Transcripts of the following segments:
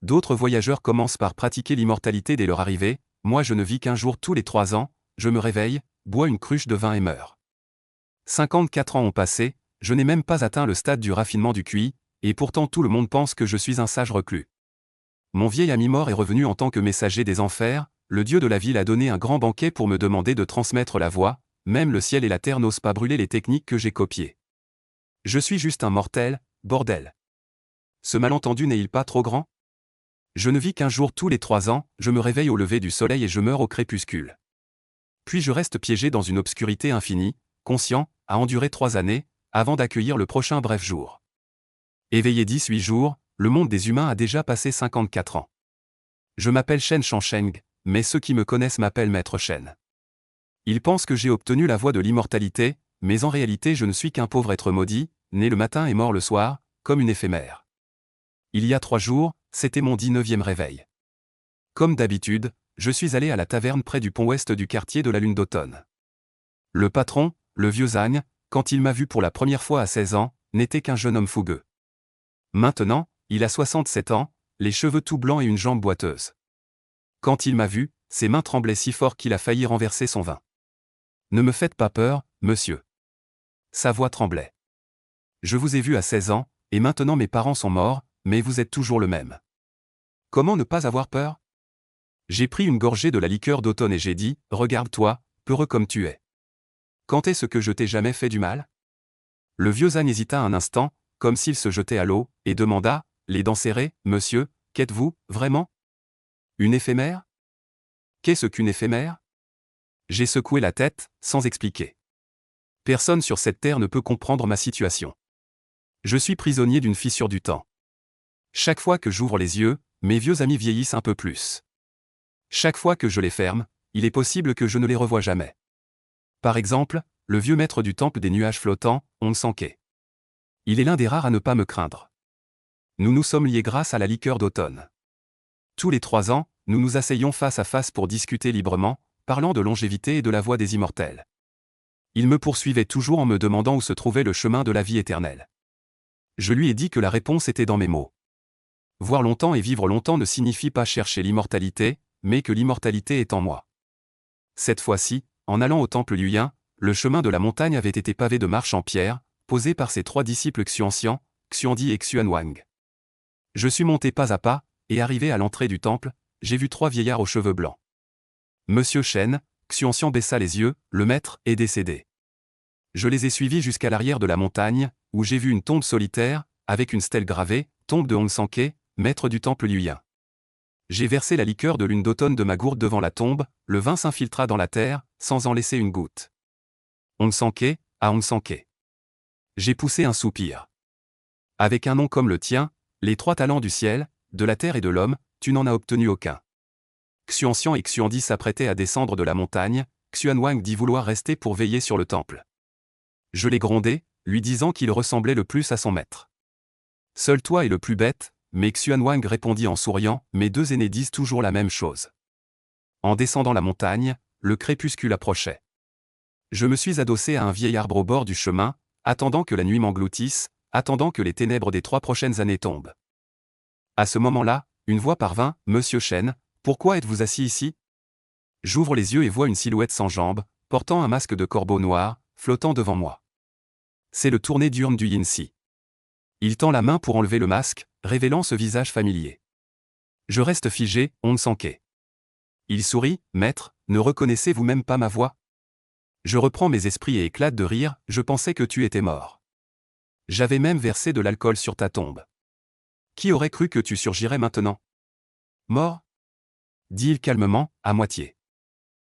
D'autres voyageurs commencent par pratiquer l'immortalité dès leur arrivée, moi je ne vis qu'un jour tous les 3 ans, je me réveille, bois une cruche de vin et meurs. 54 ans ont passé, je n'ai même pas atteint le stade du raffinement du QI, et pourtant tout le monde pense que je suis un sage reclus. Mon vieil ami mort est revenu en tant que messager des enfers, le dieu de la ville a donné un grand banquet pour me demander de transmettre la voix, même le ciel et la terre n'osent pas brûler les techniques que j'ai copiées. Je suis juste un mortel, bordel. Ce malentendu n'est-il pas trop grand? Je ne vis qu'un jour tous les 3 ans, je me réveille au lever du soleil et je meurs au crépuscule. Puis je reste piégé dans une obscurité infinie, conscient, à endurer 3 années, avant d'accueillir le prochain bref jour. Éveillé 18 jours, le monde des humains a déjà passé 54 ans. Je m'appelle Shen Shangsheng, mais ceux qui me connaissent m'appellent Maître Shen. Ils pensent que j'ai obtenu la voie de l'immortalité, mais en réalité je ne suis qu'un pauvre être maudit, né le matin et mort le soir, comme une éphémère. Il y a 3 jours, c'était mon 19e réveil. Comme d'habitude, je suis allé à la taverne près du pont ouest du quartier de la Lune d'automne. Le patron, le vieux Zagne, quand il m'a vu pour la première fois à 16 ans, n'était qu'un jeune homme fougueux. Maintenant, il a 67 ans, les cheveux tout blancs et une jambe boiteuse. Quand il m'a vu, ses mains tremblaient si fort qu'il a failli renverser son vin. Ne me faites pas peur, monsieur. Sa voix tremblait. Je vous ai vu à 16 ans, et maintenant mes parents sont morts, mais vous êtes toujours le même. Comment ne pas avoir peur? J'ai pris une gorgée de la liqueur d'automne et j'ai dit, regarde-toi, peureux comme tu es. Quand est-ce que je t'ai jamais fait du mal? Le vieux Zagne hésita un instant, comme s'il se jetait à l'eau, et demanda, les dents serrées, monsieur, qu'êtes-vous, vraiment? Une éphémère? Qu'est-ce qu'une éphémère? J'ai secoué la tête, sans expliquer. Personne sur cette terre ne peut comprendre ma situation. Je suis prisonnier d'une fissure du temps. Chaque fois que j'ouvre les yeux, mes vieux amis vieillissent un peu plus. Chaque fois que je les ferme, il est possible que je ne les revoie jamais. Par exemple, le vieux maître du temple des nuages flottants, Onsanke. Il est l'un des rares à ne pas me craindre. Nous nous sommes liés grâce à la liqueur d'automne. Tous les 3 ans, nous nous asseyons face à face pour discuter librement, parlant de longévité et de la voie des immortels. Il me poursuivait toujours en me demandant où se trouvait le chemin de la vie éternelle. Je lui ai dit que la réponse était dans mes mots. Voir longtemps et vivre longtemps ne signifie pas chercher l'immortalité, mais que l'immortalité est en moi. Cette fois-ci, en allant au temple Luyin, le chemin de la montagne avait été pavé de marches en pierre, posées par ses 3 disciples Xuanxian, Xuandi et Xuanwang. Je suis monté pas à pas, et arrivé à l'entrée du temple, j'ai vu 3 vieillards aux cheveux blancs. Monsieur Shen, Xuanxian baissa les yeux, le maître est décédé. Je les ai suivis jusqu'à l'arrière de la montagne, où j'ai vu une tombe solitaire, avec une stèle gravée, tombe de Onsanke, maître du temple Luyin. J'ai versé la liqueur de lune d'automne de ma gourde devant la tombe, le vin s'infiltra dans la terre, sans en laisser une goutte. Onsanke, à Onsanke. J'ai poussé un soupir. Avec un nom comme le tien, les 3 talents du ciel, de la terre et de l'homme, tu n'en as obtenu aucun. Xuanxian et Xuandi s'apprêtaient à descendre de la montagne, Xuanwang dit vouloir rester pour veiller sur le temple. Je l'ai grondé, lui disant qu'il ressemblait le plus à son maître. Seul toi es le plus bête, mais Xuanwang répondit en souriant, mes 2 aînés disent toujours la même chose. En descendant la montagne, le crépuscule approchait. Je me suis adossé à un vieil arbre au bord du chemin, attendant que la nuit m'engloutisse, attendant que les ténèbres des 3 prochaines années tombent. À ce moment-là, une voix parvint, Monsieur Shen, pourquoi êtes-vous assis ici? J'ouvre les yeux et vois une silhouette sans jambes, portant un masque de corbeau noir, flottant devant moi. C'est le tourné diurne du Yinsi. Il tend la main pour enlever le masque, révélant ce visage familier. Je reste figé, Onsanke. Il sourit, maître, ne reconnaissez-vous même pas ma voix? Je reprends mes esprits et éclate de rire, je pensais que tu étais mort. J'avais même versé de l'alcool sur ta tombe. Qui aurait cru que tu surgirais maintenant? Mort? Dit-il calmement, à moitié.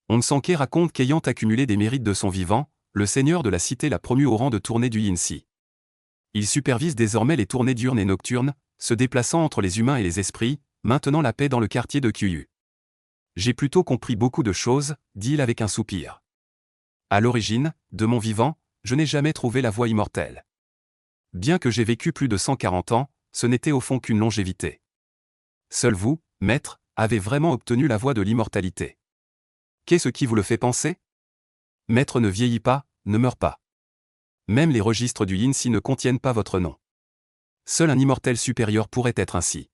Onsanke raconte qu'ayant accumulé des mérites de son vivant, le seigneur de la cité l'a promu au rang de tournée du Yinsi. Il supervise désormais les tournées diurnes et nocturnes, se déplaçant entre les humains et les esprits, maintenant la paix dans le quartier de Kyuyu. J'ai plutôt compris beaucoup de choses, dit-il avec un soupir. À l'origine, de mon vivant, je n'ai jamais trouvé la voie immortelle. Bien que j'ai vécu plus de 140 ans, ce n'était au fond qu'une longévité. Seul vous, maître, avez vraiment obtenu la voie de l'immortalité. Qu'est-ce qui vous le fait penser? Maître ne vieillit pas, ne meurt pas. Même les registres du Yinsi ne contiennent pas votre nom. Seul un immortel supérieur pourrait être ainsi.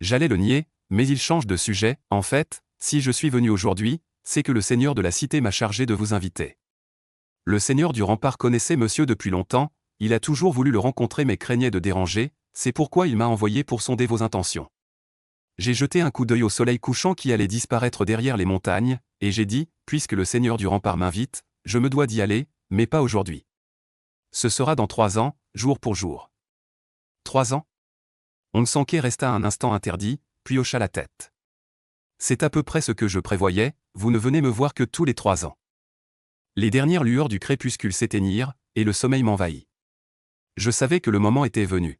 J'allais le nier, mais il change de sujet. En fait, si je suis venu aujourd'hui, c'est que le seigneur de la cité m'a chargé de vous inviter. Le seigneur du rempart connaissait monsieur depuis longtemps, il a toujours voulu le rencontrer mais craignait de déranger, c'est pourquoi il m'a envoyé pour sonder vos intentions. J'ai jeté un coup d'œil au soleil couchant qui allait disparaître derrière les montagnes, et j'ai dit, puisque le seigneur du rempart m'invite, je me dois d'y aller, mais pas aujourd'hui. Ce sera dans 3 ans, jour pour jour. 3 ans? Aung San Suu resta un instant interdit, puis hocha la tête. C'est à peu près ce que je prévoyais, vous ne venez me voir que tous les 3 ans. Les dernières lueurs du crépuscule s'éteignirent, et le sommeil m'envahit. Je savais que le moment était venu.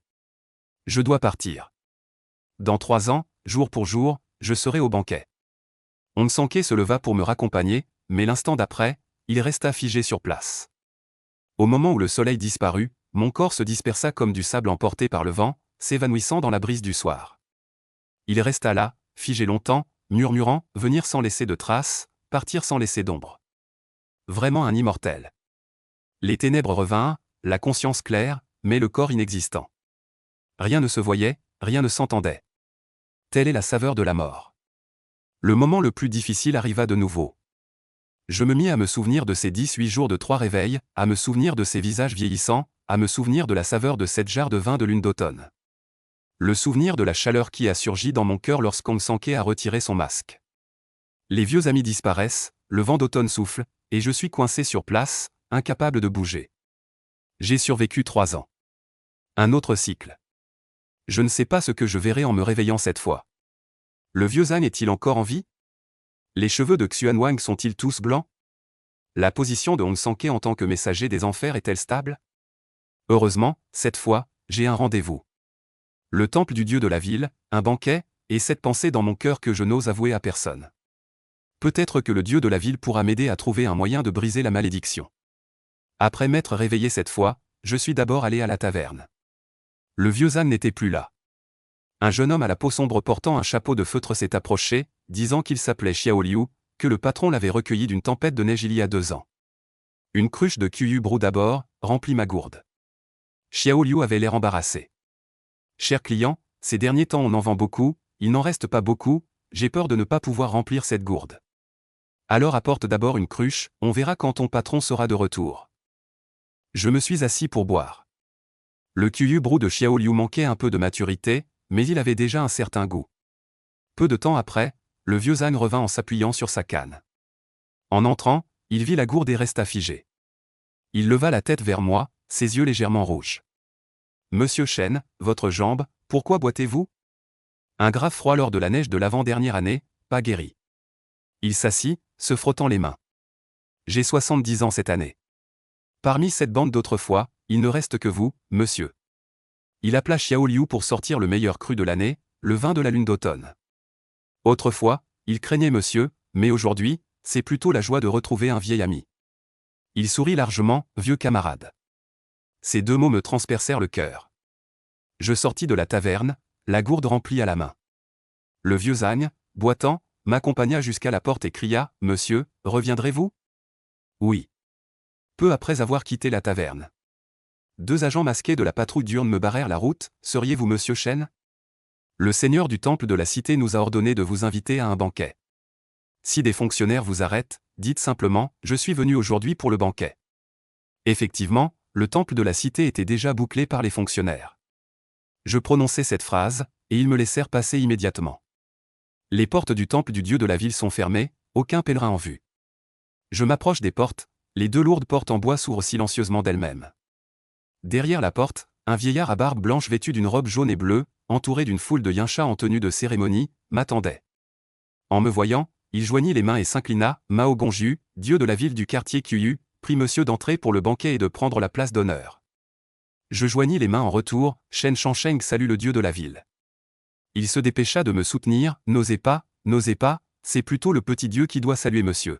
Je dois partir. Dans 3 ans, jour pour jour, je serai au banquet. Aung San Suu se leva pour me raccompagner, mais l'instant d'après, il resta figé sur place. Au moment où le soleil disparut, mon corps se dispersa comme du sable emporté par le vent, s'évanouissant dans la brise du soir. Il resta là, figé longtemps, murmurant, venir sans laisser de traces, partir sans laisser d'ombre. Vraiment un immortel. Les ténèbres revinrent, la conscience claire, mais le corps inexistant. Rien ne se voyait, rien ne s'entendait. Telle est la saveur de la mort. Le moment le plus difficile arriva de nouveau. Je me mis à me souvenir de ces 18 jours de 3 réveils, à me souvenir de ces visages vieillissants, à me souvenir de la saveur de cette jarre de vin de lune d'automne. Le souvenir de la chaleur qui a surgi dans mon cœur lorsqu'Aung San Suu a retiré son masque. Les vieux amis disparaissent, le vent d'automne souffle, et je suis coincé sur place, incapable de bouger. J'ai survécu 3 ans. Un autre cycle. Je ne sais pas ce que je verrai en me réveillant cette fois. Le vieux Zhang est-il encore en vie? Les cheveux de Xuanwang sont-ils tous blancs? La position de Aung San Suu en tant que messager des enfers est-elle stable? Heureusement, cette fois, j'ai un rendez-vous. Le temple du dieu de la ville, un banquet, et cette pensée dans mon cœur que je n'ose avouer à personne. Peut-être que le dieu de la ville pourra m'aider à trouver un moyen de briser la malédiction. Après m'être réveillé cette fois, je suis d'abord allé à la taverne. Le vieux Zhang n'était plus là. Un jeune homme à la peau sombre portant un chapeau de feutre s'est approché, disant qu'il s'appelait Xiao Liu, que le patron l'avait recueilli d'une tempête de neige il y a 2 ans. Une cruche de Kuyu Brou d'abord, remplit ma gourde. Xiao Liu avait l'air embarrassé. Cher client, ces derniers temps on en vend beaucoup, il n'en reste pas beaucoup, j'ai peur de ne pas pouvoir remplir cette gourde. Alors apporte d'abord une cruche, on verra quand ton patron sera de retour. Je me suis assis pour boire. Le Kuyu Brou de Xiao Liu manquait un peu de maturité, mais il avait déjà un certain goût. Peu de temps après, le vieux Zhang revint en s'appuyant sur sa canne. En entrant, il vit la gourde et resta figé. Il leva la tête vers moi, ses yeux légèrement rouges. Monsieur Chen, votre jambe, pourquoi boitez-vous? Un grave froid lors de la neige de l'avant-dernière année, pas guéri. Il s'assit, se frottant les mains. J'ai 70 ans cette année. Parmi cette bande d'autrefois, il ne reste que vous, monsieur. Il appela Xiao Liu pour sortir le meilleur cru de l'année, le vin de la lune d'automne. Autrefois, il craignait monsieur, mais aujourd'hui, c'est plutôt la joie de retrouver un vieil ami. Il sourit largement, vieux camarade. Ces 2 mots me transpercèrent le cœur. Je sortis de la taverne, la gourde remplie à la main. Le vieux Zhang, boitant, m'accompagna jusqu'à la porte et cria, « Monsieur, reviendrez-vous » ? Oui. Peu après avoir quitté la taverne. 2 agents masqués de la patrouille diurne me barrèrent la route, « Seriez-vous Monsieur Chen ?» Le seigneur du temple de la cité nous a ordonné de vous inviter à un banquet. Si des fonctionnaires vous arrêtent, dites simplement, « Je suis venu aujourd'hui pour le banquet. » Effectivement, le temple de la cité était déjà bouclé par les fonctionnaires. Je prononçai cette phrase, et ils me laissèrent passer immédiatement. Les portes du temple du dieu de la ville sont fermées, aucun pèlerin en vue. Je m'approche des portes, les 2 lourdes portes en bois s'ouvrent silencieusement d'elles-mêmes. Derrière la porte, un vieillard à barbe blanche vêtu d'une robe jaune et bleue, entouré d'une foule de yinchas en tenue de cérémonie, m'attendait. En me voyant, il joignit les mains et s'inclina, « Mao Gongju, dieu de la ville du quartier Kuyu, prie monsieur d'entrer pour le banquet et de prendre la place d'honneur. » Je joignis les mains en retour, « Shen Shansheng salue le dieu de la ville. » Il se dépêcha de me soutenir, « N'osez pas, c'est plutôt le petit dieu qui doit saluer monsieur. »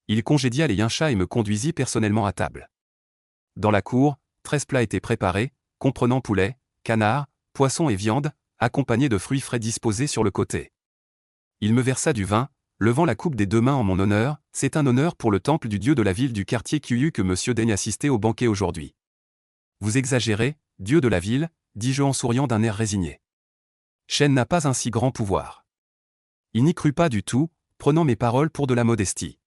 Il congédia les yinchas et me conduisit personnellement à table. Dans la cour, 13 plats étaient préparés, comprenant poulet, canard, poisson et viande, accompagnés de fruits frais disposés sur le côté. Il me versa du vin, levant la coupe des 2 mains en mon honneur, « C'est un honneur pour le temple du dieu de la ville du quartier Kuyu que monsieur daigne assister au banquet aujourd'hui. » Vous exagérez, dieu de la ville, dis-je en souriant d'un air résigné. Shen n'a pas un si grand pouvoir. Il n'y crut pas du tout, prenant mes paroles pour de la modestie.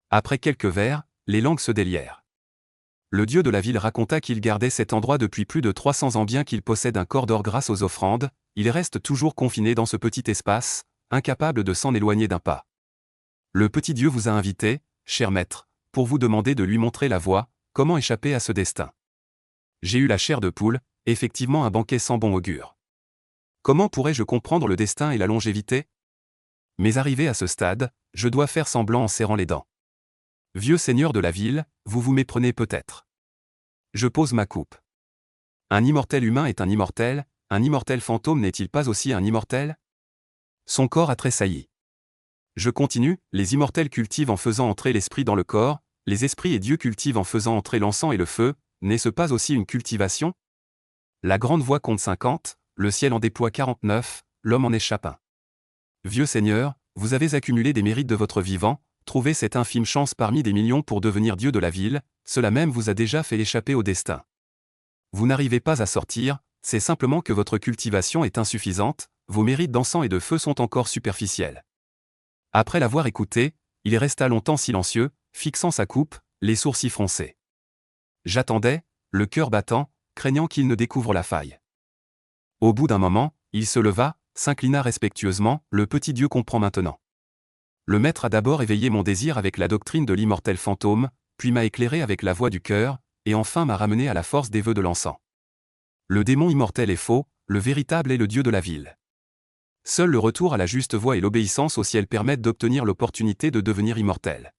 Après quelques vers, les langues se délièrent. Le dieu de la ville raconta qu'il gardait cet endroit depuis plus de 300 ans bien qu'il possède un corps d'or grâce aux offrandes, il reste toujours confiné dans ce petit espace, incapable de s'en éloigner d'un pas. Le petit dieu vous a invité, cher maître, pour vous demander de lui montrer la voie, comment échapper à ce destin. J'ai eu la chair de poule, effectivement un banquet sans bon augure. Comment pourrais-je comprendre le destin et la longévité? Mais arrivé à ce stade, je dois faire semblant en serrant les dents. Vieux seigneur de la ville, vous vous méprenez peut-être. Je pose ma coupe. Un immortel humain est un immortel fantôme n'est-il pas aussi un immortel? Son corps a tressailli. Je continue, les immortels cultivent en faisant entrer l'esprit dans le corps, les esprits et Dieu cultivent en faisant entrer l'encens et le feu, n'est-ce pas aussi une cultivation? La grande voix compte 50, le ciel en déploie 49, l'homme en échappe un. Vieux seigneur, vous avez accumulé des mérites de votre vivant, trouvé cette infime chance parmi des millions pour devenir dieu de la ville, cela même vous a déjà fait échapper au destin. Vous n'arrivez pas à sortir, c'est simplement que votre cultivation est insuffisante, vos mérites d'encens et de feu sont encore superficiels. Après l'avoir écouté, il resta longtemps silencieux, fixant sa coupe, les sourcils froncés. J'attendais, le cœur battant, craignant qu'il ne découvre la faille. Au bout d'un moment, il se leva, s'inclina respectueusement, le petit dieu comprend maintenant. Le maître a d'abord éveillé mon désir avec la doctrine de l'immortel fantôme, puis m'a éclairé avec la voix du cœur, et enfin m'a ramené à la force des vœux de l'encens. Le démon immortel est faux, le véritable est le dieu de la ville. Seul le retour à la juste voie et l'obéissance au ciel permettent d'obtenir l'opportunité de devenir immortel.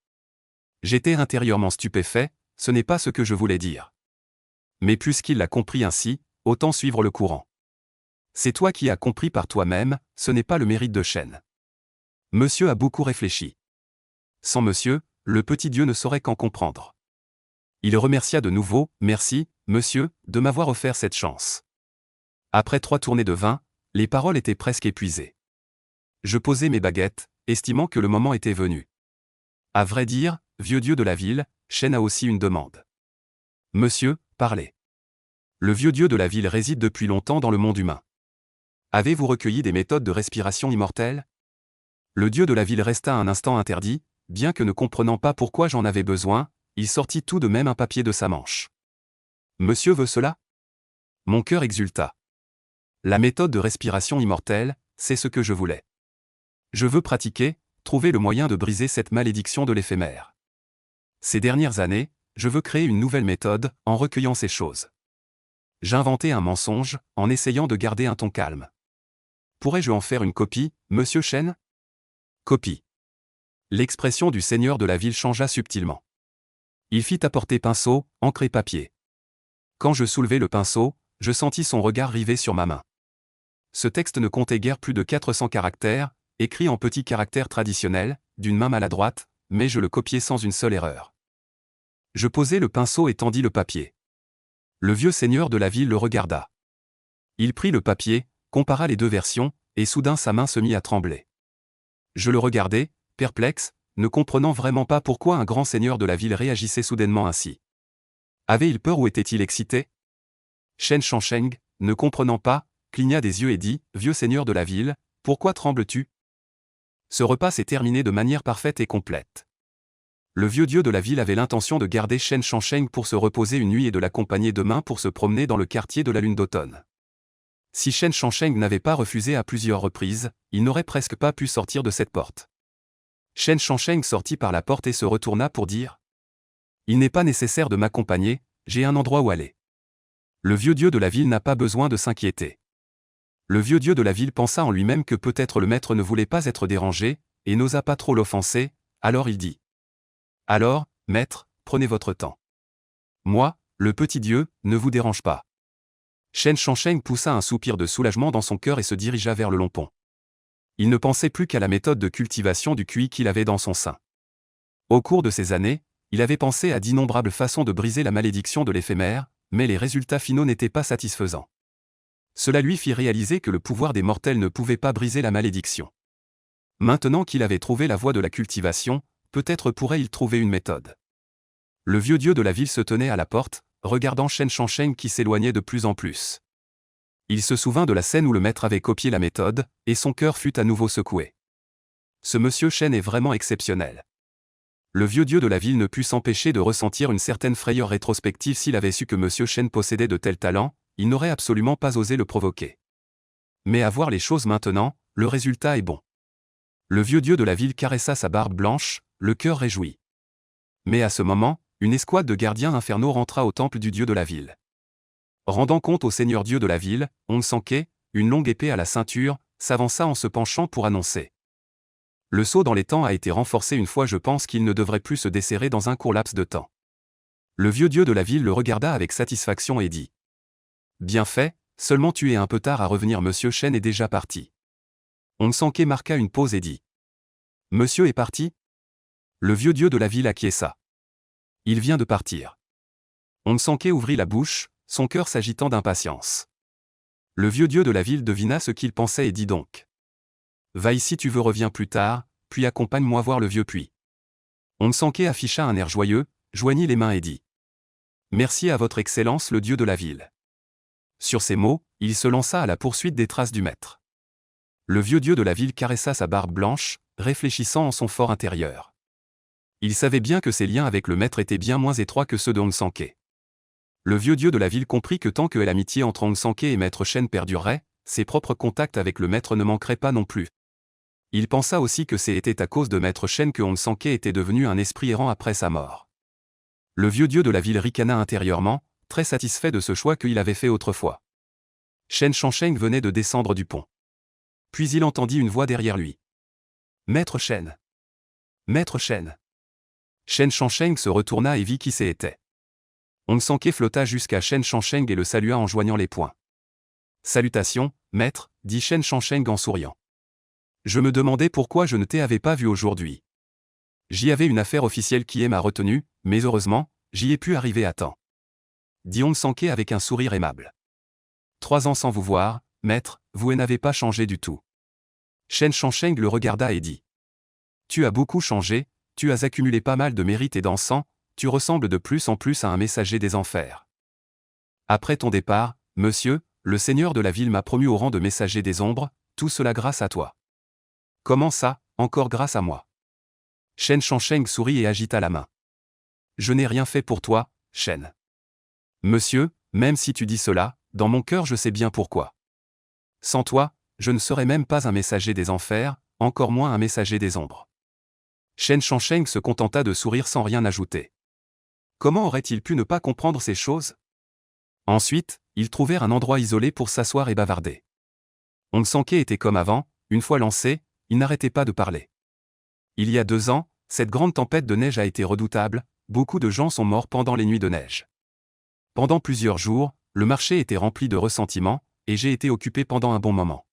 J'étais intérieurement stupéfait, ce n'est pas ce que je voulais dire. Mais puisqu'il l'a compris ainsi, autant suivre le courant. C'est toi qui as compris par toi-même, ce n'est pas le mérite de Shen. Monsieur a beaucoup réfléchi. Sans monsieur, le petit dieu ne saurait qu'en comprendre. Il remercia de nouveau, merci, monsieur, de m'avoir offert cette chance. Après 3 tournées de vin, les paroles étaient presque épuisées. Je posai mes baguettes, estimant que le moment était venu. À vrai dire, vieux dieu de la ville, Shen a aussi une demande. Monsieur, parlez. Le vieux dieu de la ville réside depuis longtemps dans le monde humain. Avez-vous recueilli des méthodes de respiration immortelle? Le dieu de la ville resta un instant interdit, bien que ne comprenant pas pourquoi j'en avais besoin, il sortit tout de même un papier de sa manche. Monsieur veut cela? Mon cœur exulta. La méthode de respiration immortelle, c'est ce que je voulais. Je veux pratiquer, trouver le moyen de briser cette malédiction de l'éphémère. Ces dernières années, je veux créer une nouvelle méthode, en recueillant ces choses. J'inventai un mensonge, en essayant de garder un ton calme. Pourrais-je en faire une copie, monsieur Shen? Copie. L'expression du seigneur de la ville changea subtilement. Il fit apporter pinceau, encre et papier. Quand je soulevai le pinceau, je sentis son regard rivé sur ma main. Ce texte ne comptait guère plus de 400 caractères, écrit en petits caractères traditionnels, d'une main maladroite, mais je le copiai sans une seule erreur. Je posai le pinceau et tendis le papier. Le vieux seigneur de la ville le regarda. Il prit le papier, compara les deux versions, et soudain sa main se mit à trembler. Je le regardai, perplexe, ne comprenant vraiment pas pourquoi un grand seigneur de la ville réagissait soudainement ainsi. Avait-il peur ou était-il excité? Shen Shangsheng, ne comprenant pas, cligna des yeux et dit, « Vieux seigneur de la ville, pourquoi trembles-tu » Ce repas s'est terminé de manière parfaite et complète. Le vieux dieu de la ville avait l'intention de garder Shen Shangsheng pour se reposer une nuit et de l'accompagner demain pour se promener dans le quartier de la lune d'automne. Si Shen Shangsheng n'avait pas refusé à plusieurs reprises, il n'aurait presque pas pu sortir de cette porte. Shen Shangsheng sortit par la porte et se retourna pour dire « Il n'est pas nécessaire de m'accompagner, j'ai un endroit où aller. » Le vieux dieu de la ville n'a pas besoin de s'inquiéter. Le vieux dieu de la ville pensa en lui-même que peut-être le maître ne voulait pas être dérangé, et n'osa pas trop l'offenser, alors il dit « Alors, maître, prenez votre temps. Moi, le petit dieu, ne vous dérange pas. » Shen Shangsheng poussa un soupir de soulagement dans son cœur et se dirigea vers le long pont. Il ne pensait plus qu'à la méthode de cultivation du QI qu'il avait dans son sein. Au cours de ces années, il avait pensé à d'innombrables façons de briser la malédiction de l'éphémère, mais les résultats finaux n'étaient pas satisfaisants. Cela lui fit réaliser que le pouvoir des mortels ne pouvait pas briser la malédiction. Maintenant qu'il avait trouvé la voie de la cultivation, peut-être pourrait-il trouver une méthode. Le vieux dieu de la ville se tenait à la porte, regardant Shen Shangsheng qui s'éloignait de plus en plus. Il se souvint de la scène où le maître avait copié la méthode, et son cœur fut à nouveau secoué. Ce monsieur Chen est vraiment exceptionnel. Le vieux dieu de la ville ne put s'empêcher de ressentir une certaine frayeur rétrospective. S'il avait su que monsieur Chen possédait de tels talents, il n'aurait absolument pas osé le provoquer. Mais à voir les choses maintenant, le résultat est bon. Le vieux dieu de la ville caressa sa barbe blanche, le cœur réjoui. Mais à ce moment, une escouade de gardiens infernaux rentra au temple du dieu de la ville. Rendant compte au seigneur dieu de la ville, Hong Sanke, une longue épée à la ceinture, s'avança en se penchant pour annoncer. Le saut dans les temps a été renforcé une fois. Je pense qu'il ne devrait plus se desserrer dans un court laps de temps. Le vieux dieu de la ville le regarda avec satisfaction et dit. Bien fait, seulement tu es un peu tard à revenir. Monsieur Chen est déjà parti. Hong Sanke marqua une pause et dit. Monsieur est parti? Le vieux dieu de la ville acquiesça. Il vient de partir. Hong Sanke ouvrit la bouche, son cœur s'agitant d'impatience. Le vieux dieu de la ville devina ce qu'il pensait et dit donc. Va ici, tu veux, reviens plus tard, puis accompagne-moi voir le vieux puits. Hong Sanke afficha un air joyeux, joignit les mains et dit. Merci à votre excellence le dieu de la ville. Sur ces mots, il se lança à la poursuite des traces du maître. Le vieux dieu de la ville caressa sa barbe blanche, réfléchissant en son fort intérieur. Il savait bien que ses liens avec le maître étaient bien moins étroits que ceux de Hong Sanke. Le vieux dieu de la ville comprit que tant que l'amitié entre Hong Sanke et maître Chen perdurerait, ses propres contacts avec le maître ne manqueraient pas non plus. Il pensa aussi que c'était à cause de maître Chen que Hong Sanke était devenu un esprit errant après sa mort. Le vieux dieu de la ville ricana intérieurement, très satisfait de ce choix qu'il avait fait autrefois. Shen Shangsheng venait de descendre du pont. Puis il entendit une voix derrière lui. Maître Chen. Maître Chen. Shen Shangsheng se retourna et vit qui c'était. Hong Sanke flotta jusqu'à Shen Shangsheng et le salua en joignant les poings. Salutations, maître, dit Shen Shangsheng en souriant. Je me demandais pourquoi je ne t'avais pas vu aujourd'hui. J'y avais une affaire officielle qui m'a retenu, mais heureusement, j'y ai pu arriver à temps. Dit Hong Sanke avec un sourire aimable. 3 ans sans vous voir, maître, vous n'avez pas changé du tout. Shen Shangsheng le regarda et dit. Tu as beaucoup changé, tu as accumulé pas mal de mérites et d'encens, tu ressembles de plus en plus à un messager des enfers. Après ton départ, monsieur, le seigneur de la ville m'a promu au rang de messager des ombres, tout cela grâce à toi. Comment ça, encore grâce à moi? Shen Shangsheng sourit et agita la main. Je n'ai rien fait pour toi, Shen. Monsieur, même si tu dis cela, dans mon cœur je sais bien pourquoi. Sans toi, je ne serais même pas un messager des enfers, encore moins un messager des ombres. Shen Shangsheng se contenta de sourire sans rien ajouter. Comment aurait-il pu ne pas comprendre ces choses? Ensuite, ils trouvèrent un endroit isolé pour s'asseoir et bavarder. Hong Sanke était comme avant, une fois lancé, il n'arrêtait pas de parler. Il y a 2 ans, cette grande tempête de neige a été redoutable, beaucoup de gens sont morts pendant les nuits de neige. Pendant plusieurs jours, le marché était rempli de ressentiment, et j'ai été occupé pendant un bon moment.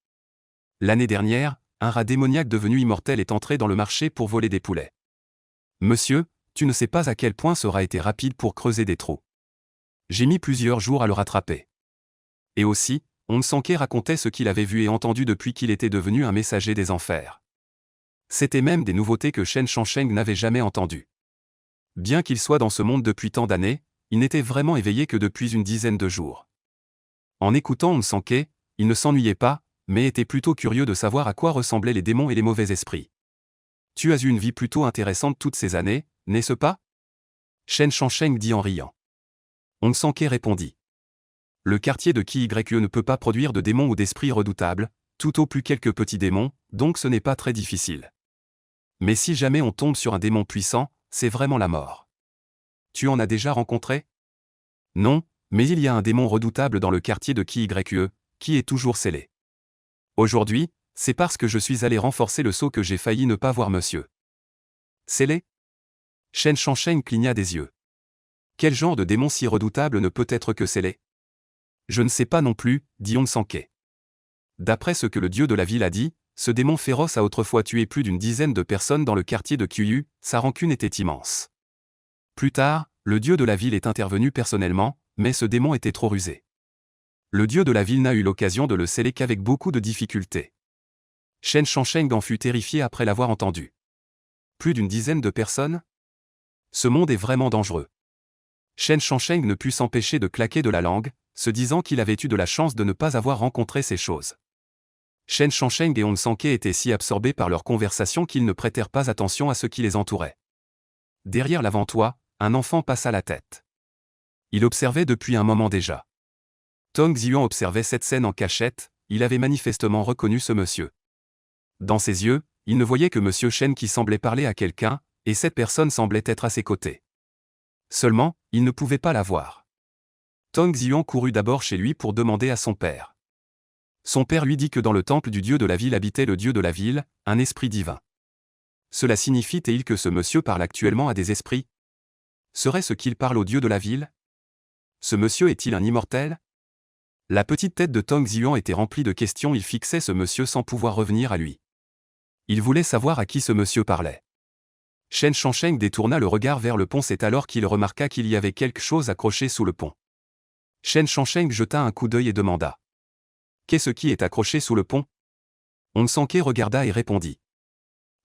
L'année dernière, un rat démoniaque devenu immortel est entré dans le marché pour voler des poulets. Monsieur, tu ne sais pas à quel point ce rat était rapide pour creuser des trous. J'ai mis plusieurs jours à le rattraper. Et aussi, Hong Sanke racontait ce qu'il avait vu et entendu depuis qu'il était devenu un messager des enfers. C'étaient même des nouveautés que Shen Shangsheng n'avait jamais entendues. Bien qu'il soit dans ce monde depuis tant d'années, il n'était vraiment éveillé que depuis une dizaine de jours. En écoutant Hong Sanke, il ne s'ennuyait pas, mais était plutôt curieux de savoir à quoi ressemblaient les démons et les mauvais esprits. Tu as eu une vie plutôt intéressante toutes ces années, n'est-ce pas? Shen Shangsheng dit en riant. Hong Sanke répondit. Le quartier de Qiyue ne peut pas produire de démons ou d'esprits redoutables, tout au plus quelques petits démons, donc ce n'est pas très difficile. Mais si jamais on tombe sur un démon puissant, c'est vraiment la mort. Tu en as déjà rencontré? Non, mais il y a un démon redoutable dans le quartier de Qiyue, qui est toujours scellé. Aujourd'hui, c'est parce que je suis allé renforcer le sceau que j'ai failli ne pas voir monsieur. Scellé? Shen Shangsheng cligna des yeux. Quel genre de démon si redoutable ne peut être que scellé? Je ne sais pas non plus, dit Hong Sanke. D'après ce que le dieu de la ville a dit, ce démon féroce a autrefois tué plus d'une dizaine de personnes dans le quartier de Qiyue, sa rancune était immense. Plus tard, le dieu de la ville est intervenu personnellement, mais ce démon était trop rusé. Le dieu de la ville n'a eu l'occasion de le sceller qu'avec beaucoup de difficultés. Shen Shangsheng en fut terrifié après l'avoir entendu. Plus d'une dizaine de personnes? Ce monde est vraiment dangereux. Shen Shangsheng ne put s'empêcher de claquer de la langue, se disant qu'il avait eu de la chance de ne pas avoir rencontré ces choses. Shen Shangsheng et Hong Sanke étaient si absorbés par leur conversation qu'ils ne prêtèrent pas attention à ce qui les entourait. Derrière l'avant-toit, un enfant passa la tête. Il observait depuis un moment déjà. Tong Xiuan observait cette scène en cachette, il avait manifestement reconnu ce monsieur. Dans ses yeux, il ne voyait que monsieur Shen qui semblait parler à quelqu'un, et cette personne semblait être à ses côtés. Seulement, il ne pouvait pas la voir. Tong Xiuan courut d'abord chez lui pour demander à son père. Son père lui dit que dans le temple du dieu de la ville habitait le dieu de la ville, un esprit divin. Cela signifie-t-il que ce monsieur parle actuellement à des esprits? Serait-ce qu'il parle au dieu de la ville? Ce monsieur est-il un immortel? La petite tête de Tong Xiuan était remplie de questions, il fixait ce monsieur sans pouvoir revenir à lui. Il voulait savoir à qui ce monsieur parlait. Shen Shangsheng détourna le regard vers le pont, c'est alors qu'il remarqua qu'il y avait quelque chose accroché sous le pont. Shen Shangsheng jeta un coup d'œil et demanda. Qu'est-ce qui est accroché sous le pont? Hong Sanke regarda et répondit.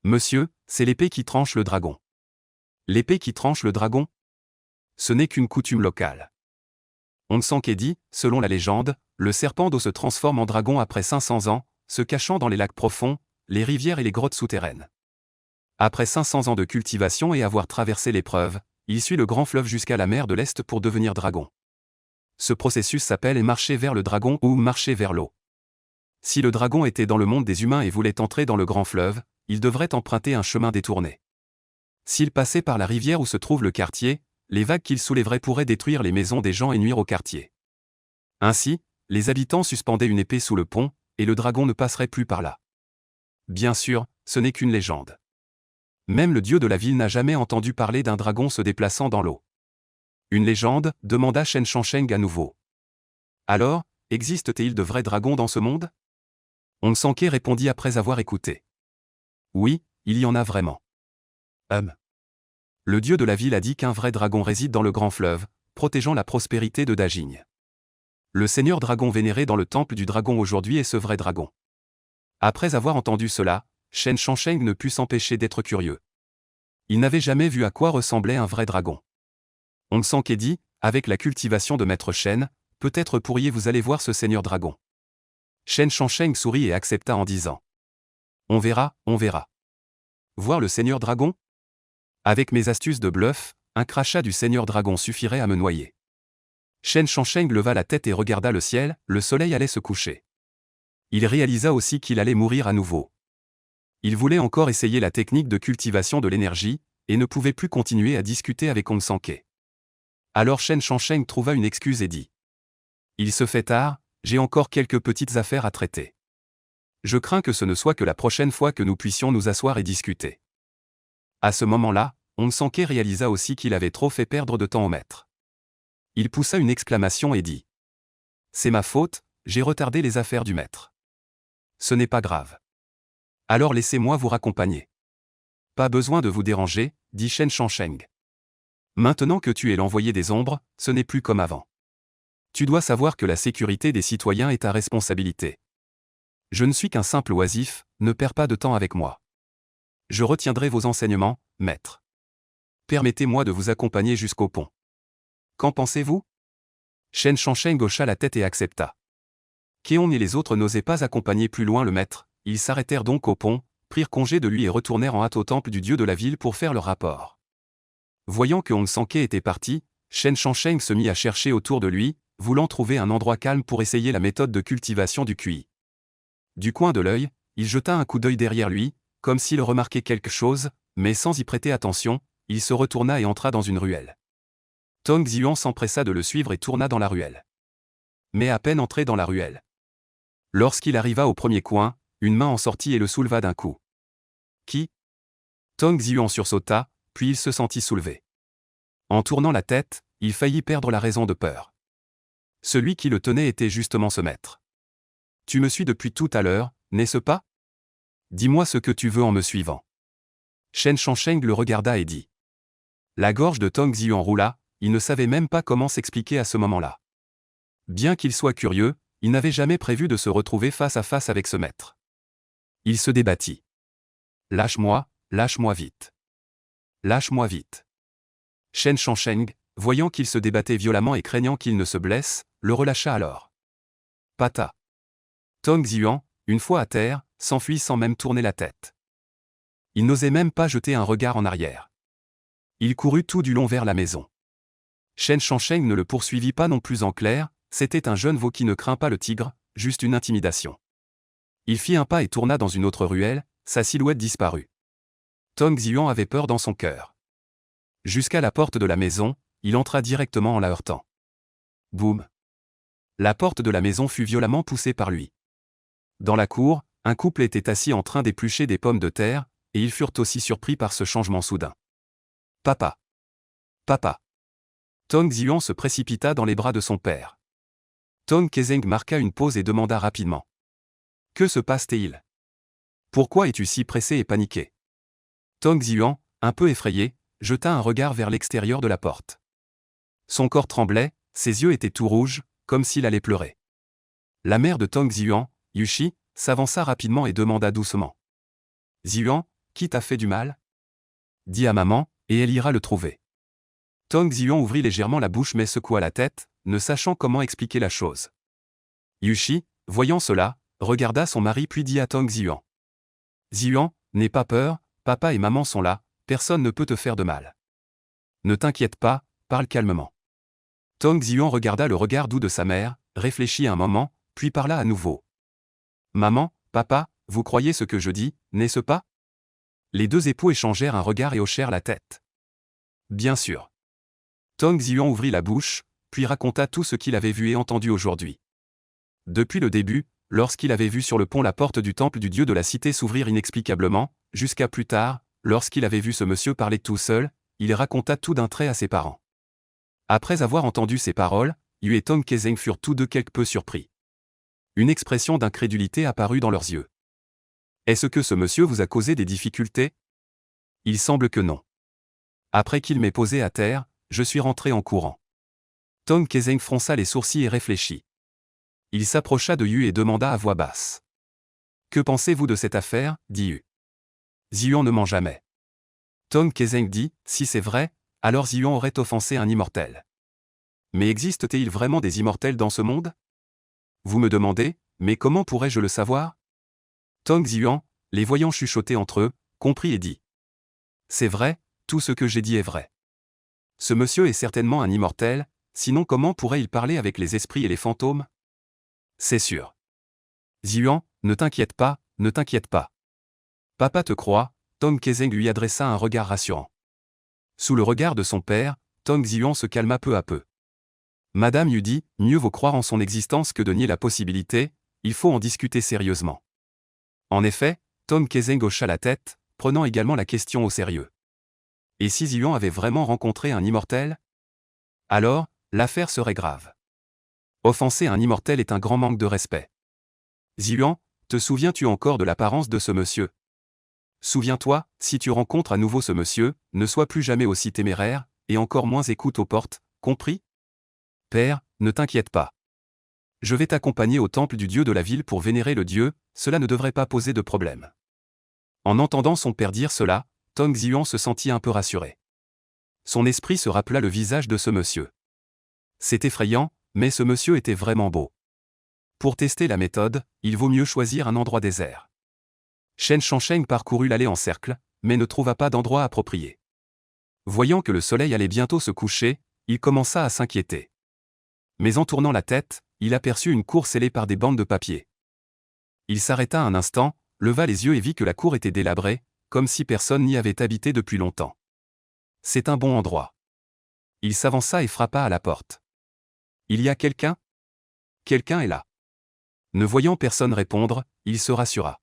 Monsieur, c'est l'épée qui tranche le dragon. L'épée qui tranche le dragon? Ce n'est qu'une coutume locale. Hong Sanke dit, selon la légende, le serpent d'eau se transforme en dragon après 500 ans, se cachant dans les lacs profonds, les rivières et les grottes souterraines. Après 500 ans de cultivation et avoir traversé l'épreuve, il suit le grand fleuve jusqu'à la mer de l'Est pour devenir dragon. Ce processus s'appelle marcher vers le dragon ou marcher vers l'eau. Si le dragon était dans le monde des humains et voulait entrer dans le grand fleuve, il devrait emprunter un chemin détourné. S'il passait par la rivière où se trouve le quartier, les vagues qu'il soulèverait pourraient détruire les maisons des gens et nuire au quartier. Ainsi, les habitants suspendaient une épée sous le pont, et le dragon ne passerait plus par là. Bien sûr, ce n'est qu'une légende. Même le dieu de la ville n'a jamais entendu parler d'un dragon se déplaçant dans l'eau. Une légende, demanda Shen Shangsheng à nouveau. Alors, existe-t-il de vrais dragons dans ce monde? Hong Sanke répondit après avoir écouté. Oui, il y en a vraiment. Le dieu de la ville a dit qu'un vrai dragon réside dans le grand fleuve, protégeant la prospérité de Dajing. Le seigneur dragon vénéré dans le temple du dragon aujourd'hui est ce vrai dragon. Après avoir entendu cela, Shen Shangsheng ne put s'empêcher d'être curieux. Il n'avait jamais vu à quoi ressemblait un vrai dragon. Hong Sanke dit, avec la cultivation de Maître Shen, peut-être pourriez-vous aller voir ce seigneur dragon. Shen Shangsheng sourit et accepta en disant. On verra, on verra. Voir le seigneur dragon? Avec mes astuces de bluff, un crachat du seigneur dragon suffirait à me noyer. Shen Shangsheng leva la tête et regarda le ciel, le soleil allait se coucher. Il réalisa aussi qu'il allait mourir à nouveau. Il voulait encore essayer la technique de cultivation de l'énergie, et ne pouvait plus continuer à discuter avec Hong Sanke. Alors Shen Shangsheng trouva une excuse et dit. Il se fait tard, j'ai encore quelques petites affaires à traiter. Je crains que ce ne soit que la prochaine fois que nous puissions nous asseoir et discuter. À ce moment-là, Hong Sanke réalisa aussi qu'il avait trop fait perdre de temps au maître. Il poussa une exclamation et dit. C'est ma faute, j'ai retardé les affaires du maître. Ce n'est pas grave. Alors laissez-moi vous raccompagner. Pas besoin de vous déranger, dit Shen Shangsheng. Maintenant que tu es l'envoyé des ombres, ce n'est plus comme avant. Tu dois savoir que la sécurité des citoyens est ta responsabilité. Je ne suis qu'un simple oisif, ne perds pas de temps avec moi. Je retiendrai vos enseignements, maître. Permettez-moi de vous accompagner jusqu'au pont. Qu'en pensez-vous? Shen Shangsheng hocha la tête et accepta. Keon et les autres n'osaient pas accompagner plus loin le maître, ils s'arrêtèrent donc au pont, prirent congé de lui et retournèrent en hâte au temple du dieu de la ville pour faire leur rapport. Voyant que Hong Sanke était parti, Shen Shangsheng se mit à chercher autour de lui, voulant trouver un endroit calme pour essayer la méthode de cultivation du QI. Du coin de l'œil, il jeta un coup d'œil derrière lui, comme s'il remarquait quelque chose, mais sans y prêter attention, il se retourna et entra dans une ruelle. Tong Xiuan s'empressa de le suivre et tourna dans la ruelle. Mais à peine entré dans la ruelle. Lorsqu'il arriva au premier coin, une main en sortit et le souleva d'un coup. Qui? Tong Xiuan sursauta, puis il se sentit soulevé. En tournant la tête, il faillit perdre la raison de peur. Celui qui le tenait était justement ce maître. Tu me suis depuis tout à l'heure, n'est-ce pas? Dis-moi ce que tu veux en me suivant. Shen Shangsheng le regarda et dit. La gorge de Tong Xiuan roula, il ne savait même pas comment s'expliquer à ce moment-là. Bien qu'il soit curieux, il n'avait jamais prévu de se retrouver face à face avec ce maître. Il se débattit. Lâche-moi vite. Lâche-moi vite. Shen Shangsheng, voyant qu'il se débattait violemment et craignant qu'il ne se blesse, le relâcha alors. Pata. Tong Xiuan, une fois à terre, s'enfuit sans même tourner la tête. Il n'osait même pas jeter un regard en arrière. Il courut tout du long vers la maison. Shen Shangsheng ne le poursuivit pas non plus en clair, c'était un jeune veau qui ne craint pas le tigre, juste une intimidation. Il fit un pas et tourna dans une autre ruelle, sa silhouette disparut. Tong Xiuan avait peur dans son cœur. Jusqu'à la porte de la maison, il entra directement en la heurtant. Boum. La porte de la maison fut violemment poussée par lui. Dans la cour, un couple était assis en train d'éplucher des pommes de terre, et ils furent aussi surpris par ce changement soudain. Papa. Papa. Tong Xiuan se précipita dans les bras de son père. Tong Kezeng marqua une pause et demanda rapidement. Que se passe-t-il? Pourquoi es-tu si pressé et paniqué? Tong Xiuan, un peu effrayé, jeta un regard vers l'extérieur de la porte. Son corps tremblait, ses yeux étaient tout rouges, comme s'il allait pleurer. La mère de Tong Xiuan, Yushi, s'avança rapidement et demanda doucement. Xiuan, qui t'a fait du mal? Dis à maman, et elle ira le trouver. Tong Xiuan ouvrit légèrement la bouche mais secoua la tête, ne sachant comment expliquer la chose. Yushi, voyant cela, regarda son mari puis dit à Tong Xiuan. Xiuan, n'aie pas peur, papa et maman sont là, personne ne peut te faire de mal. Ne t'inquiète pas, parle calmement. Tong Xiuan regarda le regard doux de sa mère, réfléchit un moment, puis parla à nouveau. Maman, papa, vous croyez ce que je dis, n'est-ce pas? Les deux époux échangèrent un regard et hochèrent la tête. Bien sûr. Tong Xiuan ouvrit la bouche, puis raconta tout ce qu'il avait vu et entendu aujourd'hui. Depuis le début, lorsqu'il avait vu sur le pont la porte du temple du dieu de la cité s'ouvrir inexplicablement, jusqu'à plus tard, lorsqu'il avait vu ce monsieur parler tout seul, il raconta tout d'un trait à ses parents. Après avoir entendu ces paroles, Yu et Tong Kezeng furent tous deux quelque peu surpris. Une expression d'incrédulité apparut dans leurs yeux. Est-ce que ce monsieur vous a causé des difficultés? Il semble que non. Après qu'il m'ait posé à terre, je suis rentré en courant. Tong Kezeng fronça les sourcils et réfléchit. Il s'approcha de Yu et demanda à voix basse. Que pensez-vous de cette affaire, dit Yu. Xiuan ne ment jamais. Tong Kezeng dit, si c'est vrai, alors Xiuan aurait offensé un immortel. Mais existe-t-il vraiment des immortels dans ce monde? Vous me demandez, mais comment pourrais-je le savoir? Tong Xiuan, les voyant chuchoter entre eux, comprit et dit. C'est vrai, tout ce que j'ai dit est vrai. Ce monsieur est certainement un immortel, sinon comment pourrait-il parler avec les esprits et les fantômes? C'est sûr. Xiuan, ne t'inquiète pas, ne t'inquiète pas. Papa te croit, Tong Kezeng lui adressa un regard rassurant. Sous le regard de son père, Tong Xiuan se calma peu à peu. Madame Yu dit, mieux vaut croire en son existence que de nier la possibilité, il faut en discuter sérieusement. En effet, Tong Kezeng hocha la tête, prenant également la question au sérieux. Et si Xiuan avait vraiment rencontré un immortel? Alors, l'affaire serait grave. Offenser un immortel est un grand manque de respect. Xiuan, te souviens-tu encore de l'apparence de ce monsieur? Souviens-toi, si tu rencontres à nouveau ce monsieur, ne sois plus jamais aussi téméraire, et encore moins écoute aux portes, compris? Père, ne t'inquiète pas. Je vais t'accompagner au temple du dieu de la ville pour vénérer le dieu, cela ne devrait pas poser de problème. En entendant son père dire cela, Tong Xiuan se sentit un peu rassuré. Son esprit se rappela le visage de ce monsieur. C'est effrayant, mais ce monsieur était vraiment beau. Pour tester la méthode, il vaut mieux choisir un endroit désert. Shen Shangsheng parcourut l'allée en cercle, mais ne trouva pas d'endroit approprié. Voyant que le soleil allait bientôt se coucher, il commença à s'inquiéter. Mais en tournant la tête, il aperçut une cour scellée par des bandes de papier. Il s'arrêta un instant, leva les yeux et vit que la cour était délabrée, comme si personne n'y avait habité depuis longtemps. C'est un bon endroit. Il s'avança et frappa à la porte. Il y a quelqu'un? Quelqu'un est là. Ne voyant personne répondre, il se rassura.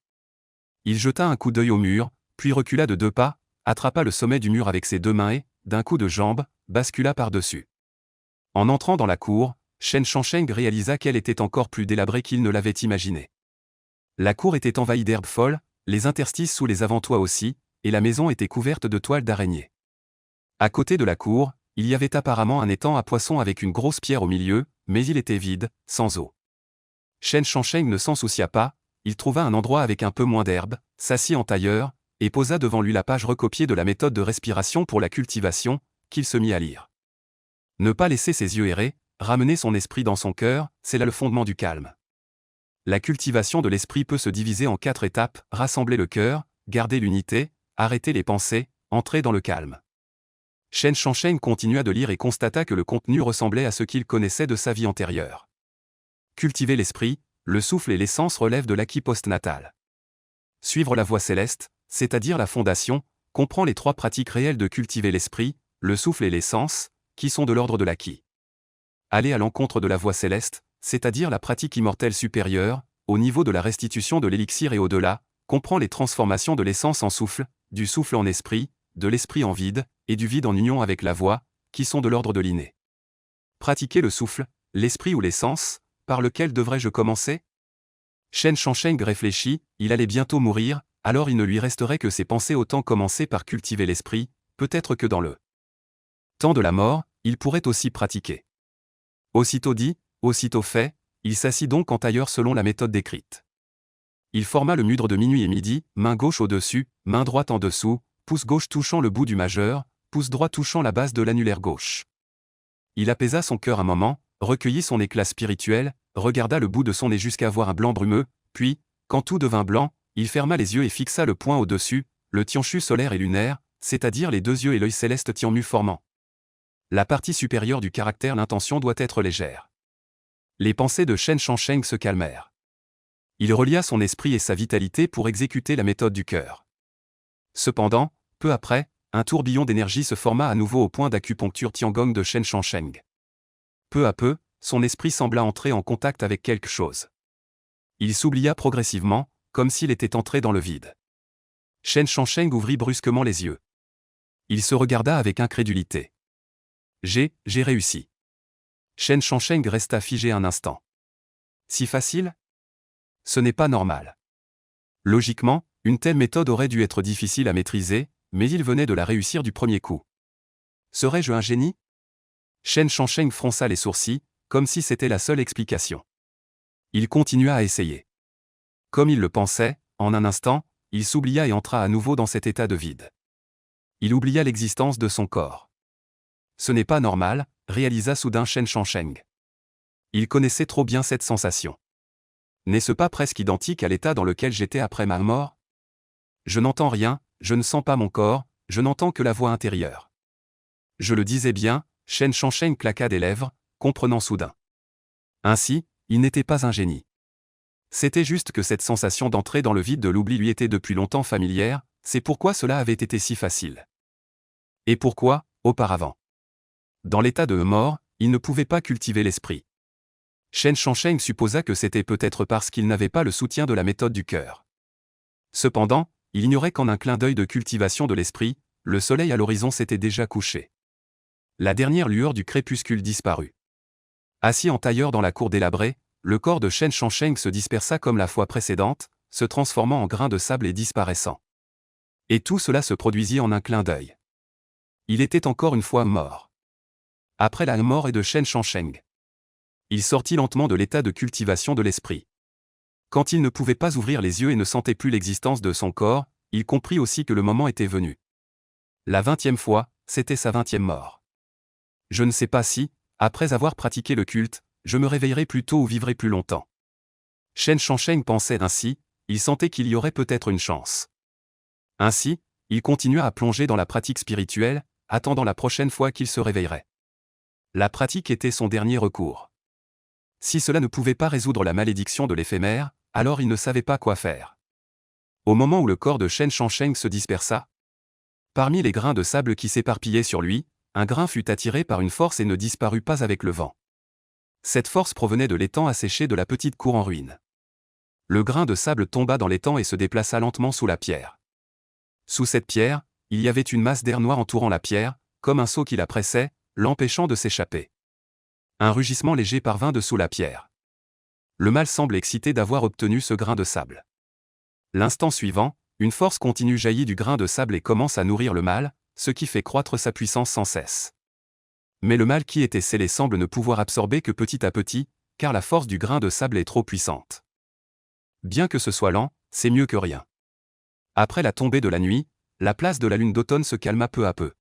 Il jeta un coup d'œil au mur, puis recula de 2 pas, attrapa le sommet du mur avec ses 2 mains et, d'un coup de jambe, bascula par-dessus. En entrant dans la cour, Shen Shangsheng réalisa qu'elle était encore plus délabrée qu'il ne l'avait imaginé. La cour était envahie d'herbes folles, les interstices sous les avant-toits aussi, et la maison était couverte de toiles d'araignée. À côté de la cour, il y avait apparemment un étang à poissons avec une grosse pierre au milieu, mais il était vide, sans eau. Shen Shangsheng ne s'en soucia pas, il trouva un endroit avec un peu moins d'herbe, s'assit en tailleur, et posa devant lui la page recopiée de la méthode de respiration pour la cultivation, qu'il se mit à lire. Ne pas laisser ses yeux errer, ramener son esprit dans son cœur, c'est là le fondement du calme. La cultivation de l'esprit peut se diviser en 4 étapes: rassembler le cœur, garder l'unité, arrêter les pensées, entrer dans le calme. Shen Shangsheng continua de lire et constata que le contenu ressemblait à ce qu'il connaissait de sa vie antérieure. Cultiver l'esprit, le souffle et l'essence relèvent de l'acquis postnatal. Suivre la voie céleste, c'est-à-dire la fondation, comprend les 3 pratiques réelles de cultiver l'esprit, le souffle et l'essence, qui sont de l'ordre de l'acquis. Aller à l'encontre de la voie céleste, c'est-à-dire la pratique immortelle supérieure, au niveau de la restitution de l'élixir et au-delà, comprend les transformations de l'essence en souffle, du souffle en esprit, de l'esprit en vide, et du vide en union avec la voie, qui sont de l'ordre de l'inné. Pratiquer le souffle, l'esprit ou l'essence, par lequel devrais-je commencer? Shen Shangsheng réfléchit, il allait bientôt mourir, alors il ne lui resterait que ses pensées. Autant commencer par cultiver l'esprit, peut-être que dans le temps de la mort, il pourrait aussi pratiquer. Aussitôt dit, aussitôt fait, il s'assit donc en tailleur selon la méthode décrite. Il forma le mudra de minuit et midi, main gauche au-dessus, main droite en dessous, pouce gauche touchant le bout du majeur, pouce droit touchant la base de l'annulaire gauche. Il apaisa son cœur un moment, recueillit son éclat spirituel, regarda le bout de son nez jusqu'à voir un blanc brumeux, puis, quand tout devint blanc, il ferma les yeux et fixa le poing au-dessus, le tianchu solaire et lunaire, c'est-à-dire les 2 yeux et l'œil céleste tianmu formant la partie supérieure du caractère. L'intention doit être légère. Les pensées de Shen Shangsheng se calmèrent. Il relia son esprit et sa vitalité pour exécuter la méthode du cœur. Cependant, peu après, un tourbillon d'énergie se forma à nouveau au point d'acupuncture Tiangong de Shen Shangsheng. Peu à peu, son esprit sembla entrer en contact avec quelque chose. Il s'oublia progressivement, comme s'il était entré dans le vide. Shen Shangsheng ouvrit brusquement les yeux. Il se regarda avec incrédulité. J'ai réussi. Shen Shangsheng resta figé un instant. Si facile? Ce n'est pas normal. Logiquement, une telle méthode aurait dû être difficile à maîtriser, mais il venait de la réussir du premier coup. Serais-je un génie? Shen Shangsheng fronça les sourcils, comme si c'était la seule explication. Il continua à essayer. Comme il le pensait, en un instant, il s'oublia et entra à nouveau dans cet état de vide. Il oublia l'existence de son corps. Ce n'est pas normal, réalisa soudain Shen Shangsheng. Il connaissait trop bien cette sensation. N'est-ce pas presque identique à l'état dans lequel j'étais après ma mort? Je n'entends rien, je ne sens pas mon corps, je n'entends que la voix intérieure. Je le disais bien, Shen Shangsheng claqua des lèvres, comprenant soudain. Ainsi, il n'était pas un génie. C'était juste que cette sensation d'entrer dans le vide de l'oubli lui était depuis longtemps familière, c'est pourquoi cela avait été si facile. Et pourquoi, auparavant? Dans l'état de mort, il ne pouvait pas cultiver l'esprit. Shen Shangsheng supposa que c'était peut-être parce qu'il n'avait pas le soutien de la méthode du cœur. Cependant, il ignorait qu'en un clin d'œil de cultivation de l'esprit, le soleil à l'horizon s'était déjà couché. La dernière lueur du crépuscule disparut. Assis en tailleur dans la cour délabrée, le corps de Shen Shangsheng se dispersa comme la fois précédente, se transformant en grains de sable et disparaissant. Et tout cela se produisit en un clin d'œil. Il était encore une fois mort. Après la mort et de Shen Shangsheng, il sortit lentement de l'état de cultivation de l'esprit. Quand il ne pouvait pas ouvrir les yeux et ne sentait plus l'existence de son corps, il comprit aussi que le moment était venu. La 20e fois, c'était sa 20e mort. Je ne sais pas si, après avoir pratiqué le culte, je me réveillerai plus tôt ou vivrai plus longtemps. Shen Shangsheng pensait ainsi, il sentait qu'il y aurait peut-être une chance. Ainsi, il continua à plonger dans la pratique spirituelle, attendant la prochaine fois qu'il se réveillerait. La pratique était son dernier recours. Si cela ne pouvait pas résoudre la malédiction de l'éphémère, alors il ne savait pas quoi faire. Au moment où le corps de Shen Shangsheng se dispersa, parmi les grains de sable qui s'éparpillaient sur lui, un grain fut attiré par une force et ne disparut pas avec le vent. Cette force provenait de l'étang asséché de la petite cour en ruine. Le grain de sable tomba dans l'étang et se déplaça lentement sous la pierre. Sous cette pierre, il y avait une masse d'air noir entourant la pierre, comme un seau qui la pressait, l'empêchant de s'échapper. Un rugissement léger parvint de sous la pierre. Le mâle semble excité d'avoir obtenu ce grain de sable. L'instant suivant, une force continue jaillit du grain de sable et commence à nourrir le mâle, ce qui fait croître sa puissance sans cesse. Mais le mâle qui était scellé semble ne pouvoir absorber que petit à petit, car la force du grain de sable est trop puissante. Bien que ce soit lent, c'est mieux que rien. Après la tombée de la nuit, la place de la lune d'automne se calma peu à peu.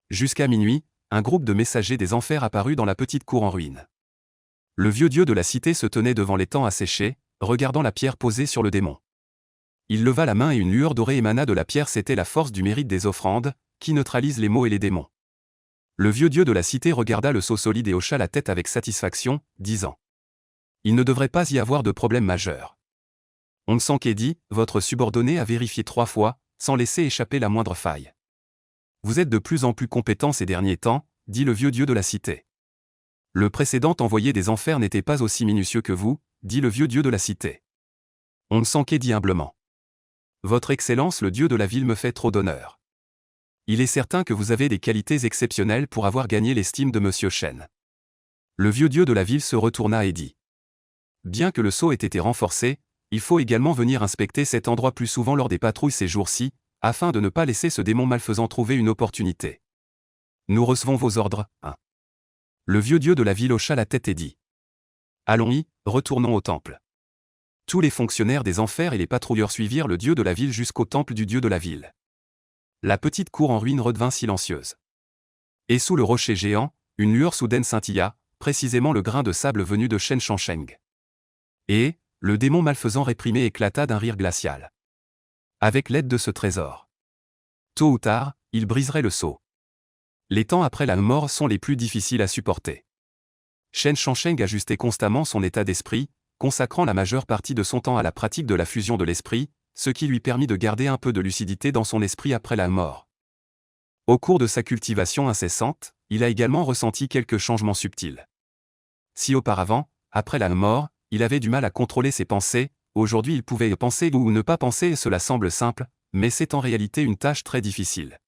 Jusqu'à minuit, un groupe de messagers des enfers apparut dans la petite cour en ruine. Le vieux dieu de la cité se tenait devant l'étang asséché, regardant la pierre posée sur le démon. Il leva la main et une lueur dorée émana de la pierre. C'était la force du mérite des offrandes, qui neutralise les maux et les démons. Le vieux dieu de la cité regarda le seau solide et hocha la tête avec satisfaction, disant : il ne devrait pas y avoir de problème majeur. Onsanke dit : votre subordonné a vérifié 3 fois, sans laisser échapper la moindre faille. Vous êtes de plus en plus compétent ces derniers temps, dit le vieux dieu de la cité. Le précédent envoyé des enfers n'était pas aussi minutieux que vous, dit le vieux dieu de la cité. Onsanke dit humblement : votre Excellence le dieu de la ville me fait trop d'honneur. Il est certain que vous avez des qualités exceptionnelles pour avoir gagné l'estime de Monsieur Shen. Le vieux dieu de la ville se retourna et dit : bien que le sceau ait été renforcé, il faut également venir inspecter cet endroit plus souvent lors des patrouilles ces jours-ci, afin de ne pas laisser ce démon malfaisant trouver une opportunité. Nous recevons vos ordres, hein. Le vieux dieu de la ville hocha la tête et dit : allons-y, retournons au temple. Tous les fonctionnaires des enfers et les patrouilleurs suivirent le dieu de la ville jusqu'au temple du dieu de la ville. La petite cour en ruine redevint silencieuse. Et sous le rocher géant, une lueur soudaine scintilla, précisément le grain de sable venu de Shen Shansheng. Et, le démon malfaisant réprimé éclata d'un rire glacial. Avec l'aide de ce trésor, tôt ou tard, il briserait le sceau. Les temps après la mort sont les plus difficiles à supporter. Shen Shansheng ajustait constamment son état d'esprit, consacrant la majeure partie de son temps à la pratique de la fusion de l'esprit, ce qui lui permit de garder un peu de lucidité dans son esprit après la mort. Au cours de sa cultivation incessante, il a également ressenti quelques changements subtils. Si auparavant, après la mort, il avait du mal à contrôler ses pensées, aujourd'hui il pouvait penser ou ne pas penser et cela semble simple, mais c'est en réalité une tâche très difficile.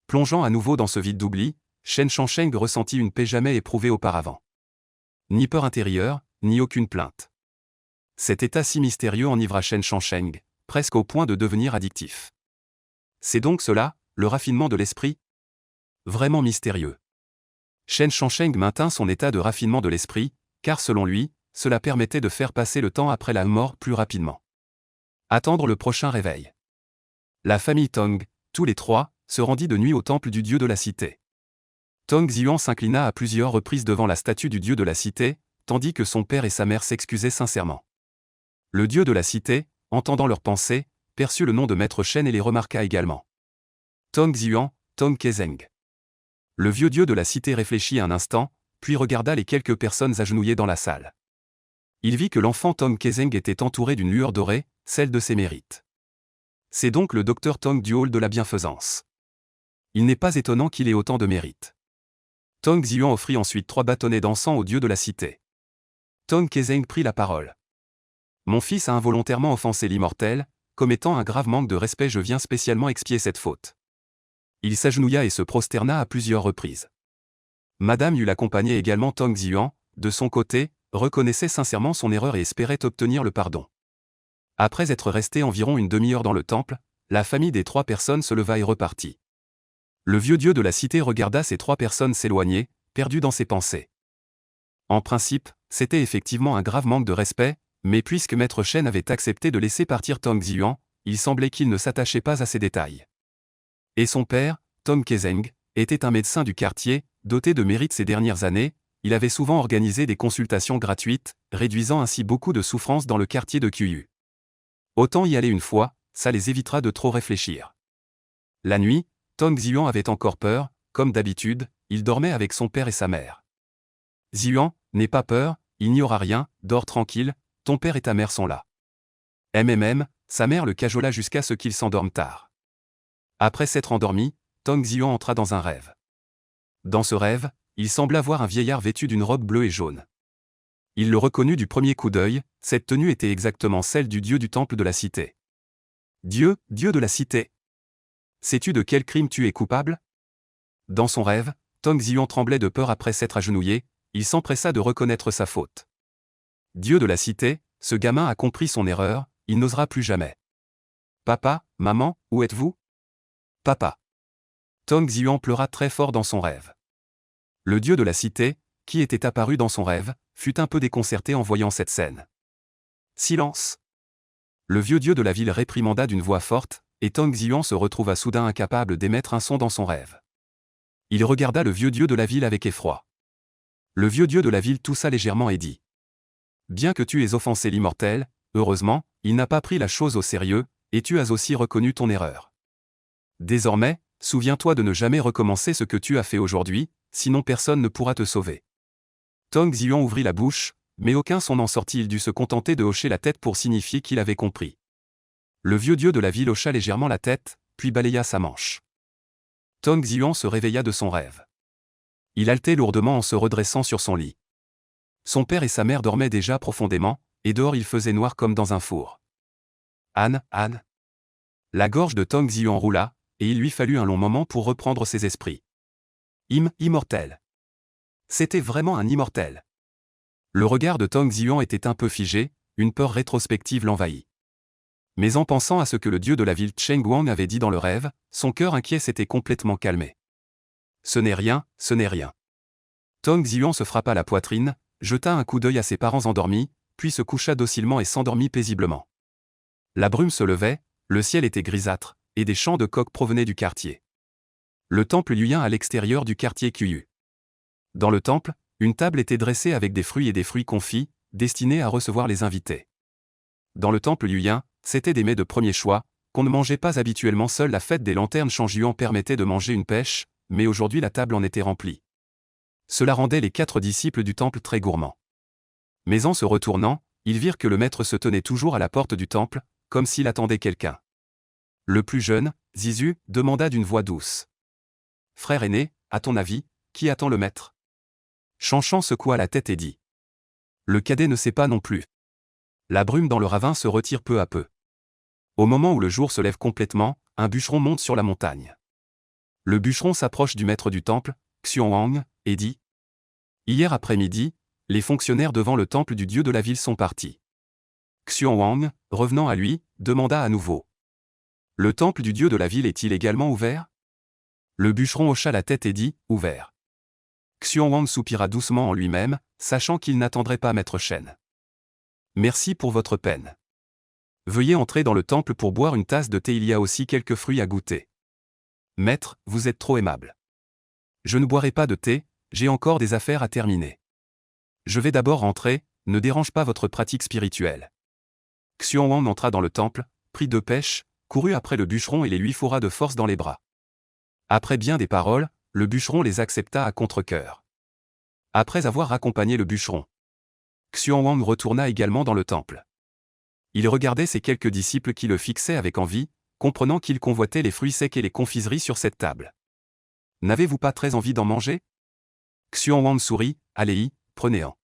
Plongeant à nouveau dans ce vide d'oubli, Shen Shansheng ressentit une paix jamais éprouvée auparavant. Ni peur intérieure, ni aucune plainte. Cet état si mystérieux enivra Shen Shansheng, presque au point de devenir addictif. C'est donc cela, le raffinement de l'esprit ? Vraiment mystérieux. Shen Shansheng maintint son état de raffinement de l'esprit, car selon lui, cela permettait de faire passer le temps après la mort plus rapidement. Attendre le prochain réveil. La famille Tong, tous les 3, se rendit de nuit au temple du dieu de la cité. Tong Xiuan s'inclina à plusieurs reprises devant la statue du dieu de la cité, tandis que son père et sa mère s'excusaient sincèrement. Le dieu de la cité, entendant leurs pensées, perçut le nom de Maître Shen et les remarqua également. Tong Xiuan, Tong Kezeng. Le vieux dieu de la cité réfléchit un instant, puis regarda les quelques personnes agenouillées dans la salle. Il vit que l'enfant Tong Kezeng était entouré d'une lueur dorée, celle de ses mérites. C'est donc le docteur Tong du hall de la bienfaisance. Il n'est pas étonnant qu'il ait autant de mérites. Tong Xiuan offrit ensuite 3 bâtonnets d'encens au dieu de la cité. Tong Kezeng prit la parole. Mon fils a involontairement offensé l'immortel, commettant un grave manque de respect, je viens spécialement expier cette faute. Il s'agenouilla et se prosterna à plusieurs reprises. Madame Yu l'accompagnait également. Tong Xiuan, de son côté, reconnaissait sincèrement son erreur et espérait obtenir le pardon. Après être resté environ une demi-heure dans le temple, la famille des 3 personnes se leva et repartit. Le vieux dieu de la cité regarda ces 3 personnes s'éloigner, perdu dans ses pensées. En principe, c'était effectivement un grave manque de respect, mais puisque Maître Shen avait accepté de laisser partir Tong Xiuan, il semblait qu'il ne s'attachait pas à ces détails. Et son père, Tong Kezeng, était un médecin du quartier, doté de mérite ces dernières années, il avait souvent organisé des consultations gratuites, réduisant ainsi beaucoup de souffrances dans le quartier de Kuyu. Autant y aller une fois, ça les évitera de trop réfléchir. La nuit, Tong Xiuan avait encore peur, comme d'habitude, il dormait avec son père et sa mère. Xiuan, n'aie pas peur, il n'y aura rien, dors tranquille, ton père et ta mère sont là. Sa mère le cajola jusqu'à ce qu'il s'endorme tard. Après s'être endormi, Tong Xiuan entra dans un rêve. Dans ce rêve, il sembla voir un vieillard vêtu d'une robe bleue et jaune. Il le reconnut du premier coup d'œil, cette tenue était exactement celle du dieu du temple de la cité. Dieu, dieu de la cité. Sais-tu de quel crime tu es coupable ? Dans son rêve, Tong Xiuan tremblait de peur après s'être agenouillé, il s'empressa de reconnaître sa faute. Dieu de la cité, ce gamin a compris son erreur, il n'osera plus jamais. Papa, maman, où êtes-vous ? Papa. Tong Xiuan pleura très fort dans son rêve. Le dieu de la cité, qui était apparu dans son rêve, fut un peu déconcerté en voyant cette scène. Silence. Le vieux dieu de la ville réprimanda d'une voix forte, et Tong Xiuan se retrouva soudain incapable d'émettre un son dans son rêve. Il regarda le vieux dieu de la ville avec effroi. Le vieux dieu de la ville toussa légèrement et dit : « Bien que tu aies offensé l'immortel, heureusement, il n'a pas pris la chose au sérieux, et tu as aussi reconnu ton erreur. Désormais, souviens-toi de ne jamais recommencer ce que tu as fait aujourd'hui, sinon personne ne pourra te sauver. » Tong Xiuan ouvrit la bouche, mais aucun son n'en sortit. Il dut se contenter de hocher la tête pour signifier qu'il avait compris. Le vieux dieu de la ville hocha légèrement la tête, puis balaya sa manche. Tong Xiuan se réveilla de son rêve. Il haletait lourdement en se redressant sur son lit. Son père et sa mère dormaient déjà profondément, et dehors il faisait noir comme dans un four. Anne. La gorge de Tong Xiuan roula, et il lui fallut un long moment pour reprendre ses esprits. Immortel. C'était vraiment un immortel. Le regard de Tong Xiuan était un peu figé, une peur rétrospective l'envahit. Mais en pensant à ce que le dieu de la ville Cheng Guang avait dit dans le rêve, son cœur inquiet s'était complètement calmé. Ce n'est rien. Tong Xiuan se frappa la poitrine, jeta un coup d'œil à ses parents endormis, puis se coucha docilement et s'endormit paisiblement. La brume se levait, le ciel était grisâtre, et des chants de coqs provenaient du quartier. Le temple luyen à l'extérieur du quartier Qiyu. Dans le temple, une table était dressée avec des fruits et des fruits confits, destinés à recevoir les invités. Dans le temple luyen, c'étaient des mets de premier choix, qu'on ne mangeait pas habituellement. Seule la fête des lanternes Shangjuan permettait de manger une pêche, mais aujourd'hui la table en était remplie. Cela rendait les 4 disciples du temple très gourmands. Mais en se retournant, ils virent que le maître se tenait toujours à la porte du temple, comme s'il attendait quelqu'un. Le plus jeune, Zizu, demanda d'une voix douce. « Frère aîné, à ton avis, qui attend le maître ?» Shanshan secoua la tête et dit. « Le cadet ne sait pas non plus. » La brume dans le ravin se retire peu à peu. Au moment où le jour se lève complètement, un bûcheron monte sur la montagne. Le bûcheron s'approche du maître du temple, Xuanwang, et dit : « Hier après-midi, les fonctionnaires devant le temple du dieu de la ville sont partis. » Xuanwang, revenant à lui, demanda à nouveau : « Le temple du dieu de la ville est-il également ouvert ?» Le bûcheron hocha la tête et dit : « Ouvert. » Xuanwang soupira doucement en lui-même, sachant qu'il n'attendrait pas maître Shen. « Merci pour votre peine. Veuillez entrer dans le temple pour boire une tasse de thé, il y a aussi quelques fruits à goûter. » Maître, vous êtes trop aimable. Je ne boirai pas de thé, j'ai encore des affaires à terminer. Je vais d'abord rentrer, ne dérange pas votre pratique spirituelle. Xuanwang entra dans le temple, prit 2 pêches, courut après le bûcheron et les lui fourra de force dans les bras. Après bien des paroles, le bûcheron les accepta à contre-cœur. Après avoir accompagné le bûcheron, Xuanwang retourna également dans le temple. Il regardait ses quelques disciples qui le fixaient avec envie, comprenant qu'ils convoitaient les fruits secs et les confiseries sur cette table. « N'avez-vous pas très envie d'en manger ?» Xuanwang sourit, « Allez-y, prenez-en. »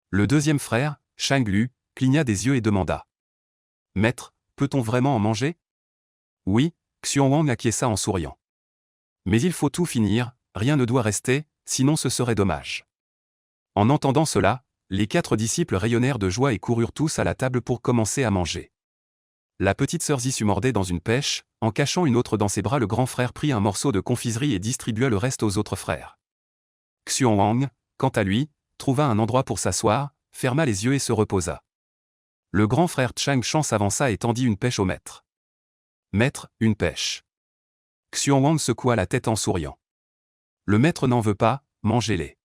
Le deuxième frère, Shang Lu, cligna des yeux et demanda : « Maître, peut-on vraiment en manger ?» Oui, Xuanwang acquiesça en souriant. « Mais il faut tout finir, rien ne doit rester, sinon ce serait dommage. » En entendant cela, les 4 disciples rayonnèrent de joie et coururent tous à la table pour commencer à manger. La petite sœur Zisu mordait dans une pêche, en cachant une autre dans ses bras. Le grand frère prit un morceau de confiserie et distribua le reste aux autres frères. Xuanwang, quant à lui, trouva un endroit pour s'asseoir, ferma les yeux et se reposa. Le grand frère Chang Shan s'avança et tendit une pêche au maître. « Maître, une pêche. » Xuanwang secoua la tête en souriant. « Le maître n'en veut pas, mangez-les. »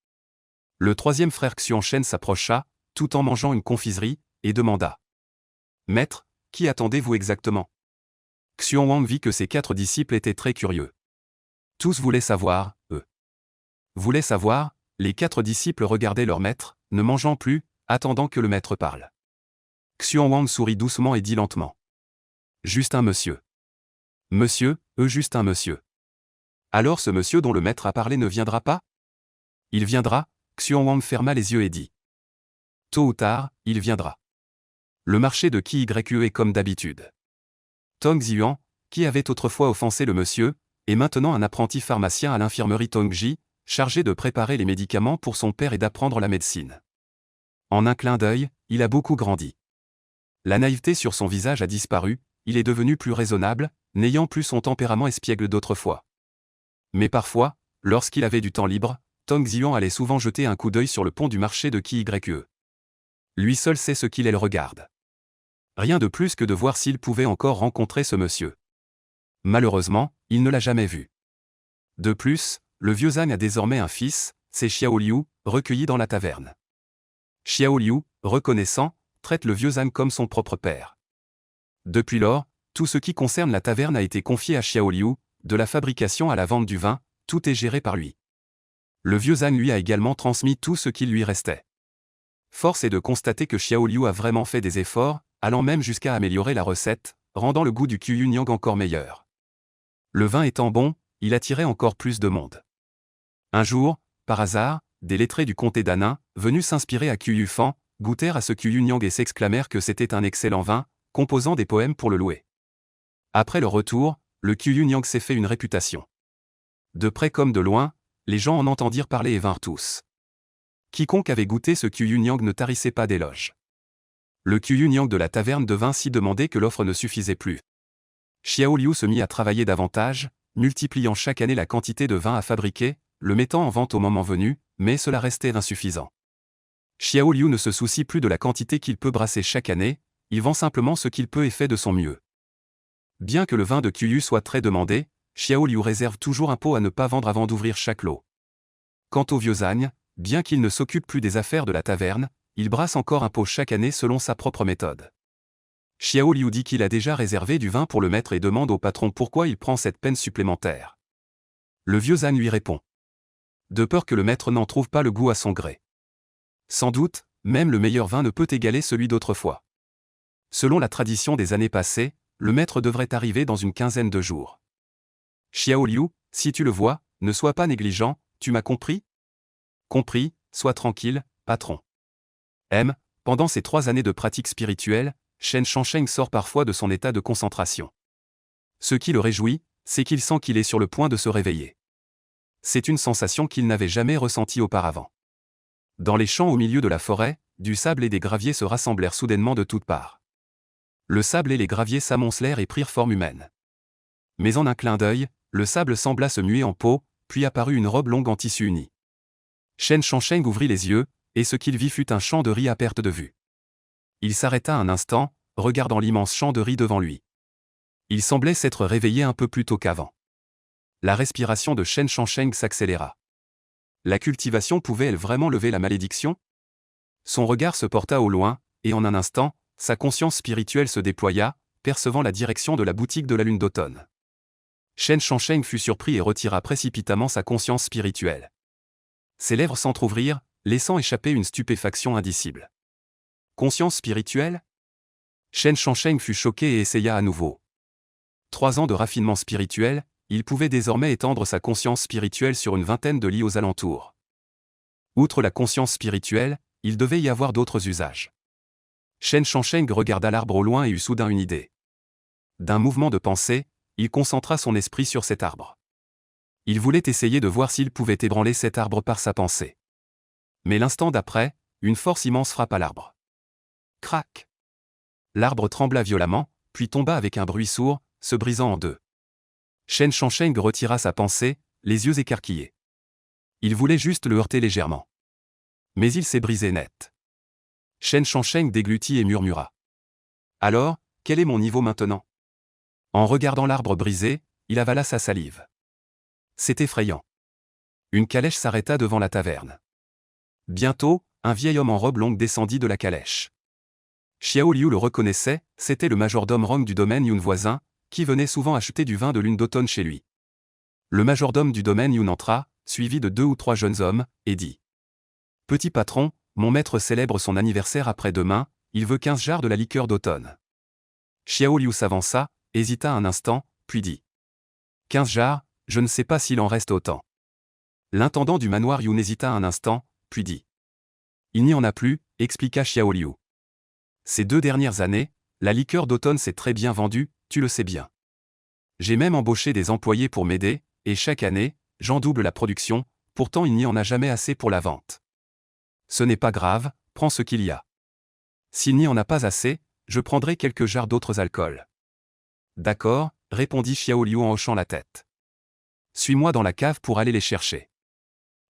Le troisième frère Xuanshen s'approcha, tout en mangeant une confiserie, et demanda : « Maître, qui attendez-vous exactement ?» Xuanwang vit que ses 4 disciples étaient très curieux. Tous voulaient savoir, voulaient savoir, les 4 disciples regardaient leur maître, ne mangeant plus, attendant que le maître parle. Xuanwang sourit doucement et dit lentement : « Juste un monsieur. » Monsieur, juste un monsieur. Alors ce monsieur dont le maître a parlé ne viendra pas ? Il viendra, Xuanwang ferma les yeux et dit : « Tôt ou tard, il viendra. » Le marché de Qiyu est comme d'habitude. Tong Xiuan, qui avait autrefois offensé le monsieur, est maintenant un apprenti pharmacien à l'infirmerie Tongji, chargé de préparer les médicaments pour son père et d'apprendre la médecine. En un clin d'œil, il a beaucoup grandi. La naïveté sur son visage a disparu, il est devenu plus raisonnable, n'ayant plus son tempérament espiègle d'autrefois. Mais parfois, lorsqu'il avait du temps libre, Tong Xiuan allait souvent jeter un coup d'œil sur le pont du marché de Qiyu. Lui seul sait ce qu'il regarde. Rien de plus que de voir s'il pouvait encore rencontrer ce monsieur. Malheureusement, il ne l'a jamais vu. De plus, le vieux Zhang a désormais un fils, c'est Xiao Liu, recueilli dans la taverne. Xiao Liu, reconnaissant, traite le vieux Zhang comme son propre père. Depuis lors, tout ce qui concerne la taverne a été confié à Xiao Liu, de la fabrication à la vente du vin, tout est géré par lui. Le vieux Zhang lui a également transmis tout ce qu'il lui restait. Force est de constater que Xiao Liu a vraiment fait des efforts, allant même jusqu'à améliorer la recette, rendant le goût du Qiyunyang encore meilleur. Le vin étant bon, il attirait encore plus de monde. Un jour, par hasard, des lettrés du comté d'Annin, venus s'inspirer à Qiyufan, goûtèrent à ce Qiyunyang et s'exclamèrent que c'était un excellent vin, composant des poèmes pour le louer. Après leur retour, le Qiyunyang s'est fait une réputation. De près comme de loin, les gens en entendirent parler et vinrent tous. Quiconque avait goûté ce Qiyunyang ne tarissait pas d'éloges. Le Qiyunyang de la taverne devint si demandé que l'offre ne suffisait plus. Xiao Liu se mit à travailler davantage, multipliant chaque année la quantité de vin à fabriquer, le mettant en vente au moment venu, mais cela restait insuffisant. Xiao Liu ne se soucie plus de la quantité qu'il peut brasser chaque année, il vend simplement ce qu'il peut et fait de son mieux. Bien que le vin de Qiyu soit très demandé, Xiao Liu réserve toujours un pot à ne pas vendre avant d'ouvrir chaque lot. Quant au vieux Zhang, bien qu'il ne s'occupe plus des affaires de la taverne, il brasse encore un pot chaque année selon sa propre méthode. Xiao Liu dit qu'il a déjà réservé du vin pour le maître et demande au patron pourquoi il prend cette peine supplémentaire. Le vieux Zhang lui répond. De peur que le maître n'en trouve pas le goût à son gré. Sans doute, même le meilleur vin ne peut égaler celui d'autrefois. Selon la tradition des années passées, le maître devrait arriver dans une quinzaine de jours. Xiao Liu, si tu le vois, ne sois pas négligent, tu m'as compris? Compris, sois tranquille, patron. Pendant ces 3 années de pratique spirituelle, Shen Shangsheng sort parfois de son état de concentration. Ce qui le réjouit, c'est qu'il sent qu'il est sur le point de se réveiller. C'est une sensation qu'il n'avait jamais ressentie auparavant. Dans les champs au milieu de la forêt, du sable et des graviers se rassemblèrent soudainement de toutes parts. Le sable et les graviers s'amoncelèrent et prirent forme humaine. Mais en un clin d'œil, le sable sembla se muer en peau, puis apparut une robe longue en tissu uni. Shen Shangsheng ouvrit les yeux, et ce qu'il vit fut un champ de riz à perte de vue. Il s'arrêta un instant, regardant l'immense champ de riz devant lui. Il semblait s'être réveillé un peu plus tôt qu'avant. La respiration de Shen Shangsheng s'accéléra. La cultivation pouvait-elle vraiment lever la malédiction? Son regard se porta au loin, et en un instant, sa conscience spirituelle se déploya, percevant la direction de la boutique de la lune d'automne. Shen Shangsheng fut surpris et retira précipitamment sa conscience spirituelle. Ses lèvres s'entr'ouvrirent, laissant échapper une stupéfaction indicible. Conscience spirituelle? Shen Shangsheng fut choqué et essaya à nouveau. 3 ans de raffinement spirituel, il pouvait désormais étendre sa conscience spirituelle sur une vingtaine de lits aux alentours. Outre la conscience spirituelle, il devait y avoir d'autres usages. Shen Shangsheng regarda l'arbre au loin et eut soudain une idée. D'un mouvement de pensée, il concentra son esprit sur cet arbre. Il voulait essayer de voir s'il pouvait ébranler cet arbre par sa pensée. Mais l'instant d'après, une force immense frappa l'arbre. Crac! L'arbre trembla violemment, puis tomba avec un bruit sourd, se brisant en deux. Shen Shangsheng retira sa pensée, les yeux écarquillés. Il voulait juste le heurter légèrement. Mais il s'est brisé net. Shen Shangsheng déglutit et murmura. Alors, quel est mon niveau maintenant? En regardant l'arbre brisé, il avala sa salive. C'est effrayant. Une calèche s'arrêta devant la taverne. Bientôt, un vieil homme en robe longue descendit de la calèche. Xiao Liu le reconnaissait, c'était le majordome Rong du domaine Yun voisin, qui venait souvent acheter du vin de lune d'automne chez lui. Le majordome du domaine Yun entra, suivi de 2 ou 3 jeunes hommes, et dit. Petit patron, mon maître célèbre son anniversaire après-demain, il veut 15 jarres de la liqueur d'automne. Xiao Liu s'avança, hésita un instant, puis dit. 15 jarres, je ne sais pas s'il en reste autant. L'intendant du manoir Yun hésita un instant, puis dit. Il n'y en a plus, expliqua Xiao Liu. Ces 2 dernières années, la liqueur d'automne s'est très bien vendue, tu le sais bien. J'ai même embauché des employés pour m'aider, et chaque année, j'en double la production, pourtant il n'y en a jamais assez pour la vente. Ce n'est pas grave, prends ce qu'il y a. S'il n'y en a pas assez, je prendrai quelques jarres d'autres alcools. D'accord, répondit Xiao Liu en hochant la tête. Suis-moi dans la cave pour aller les chercher.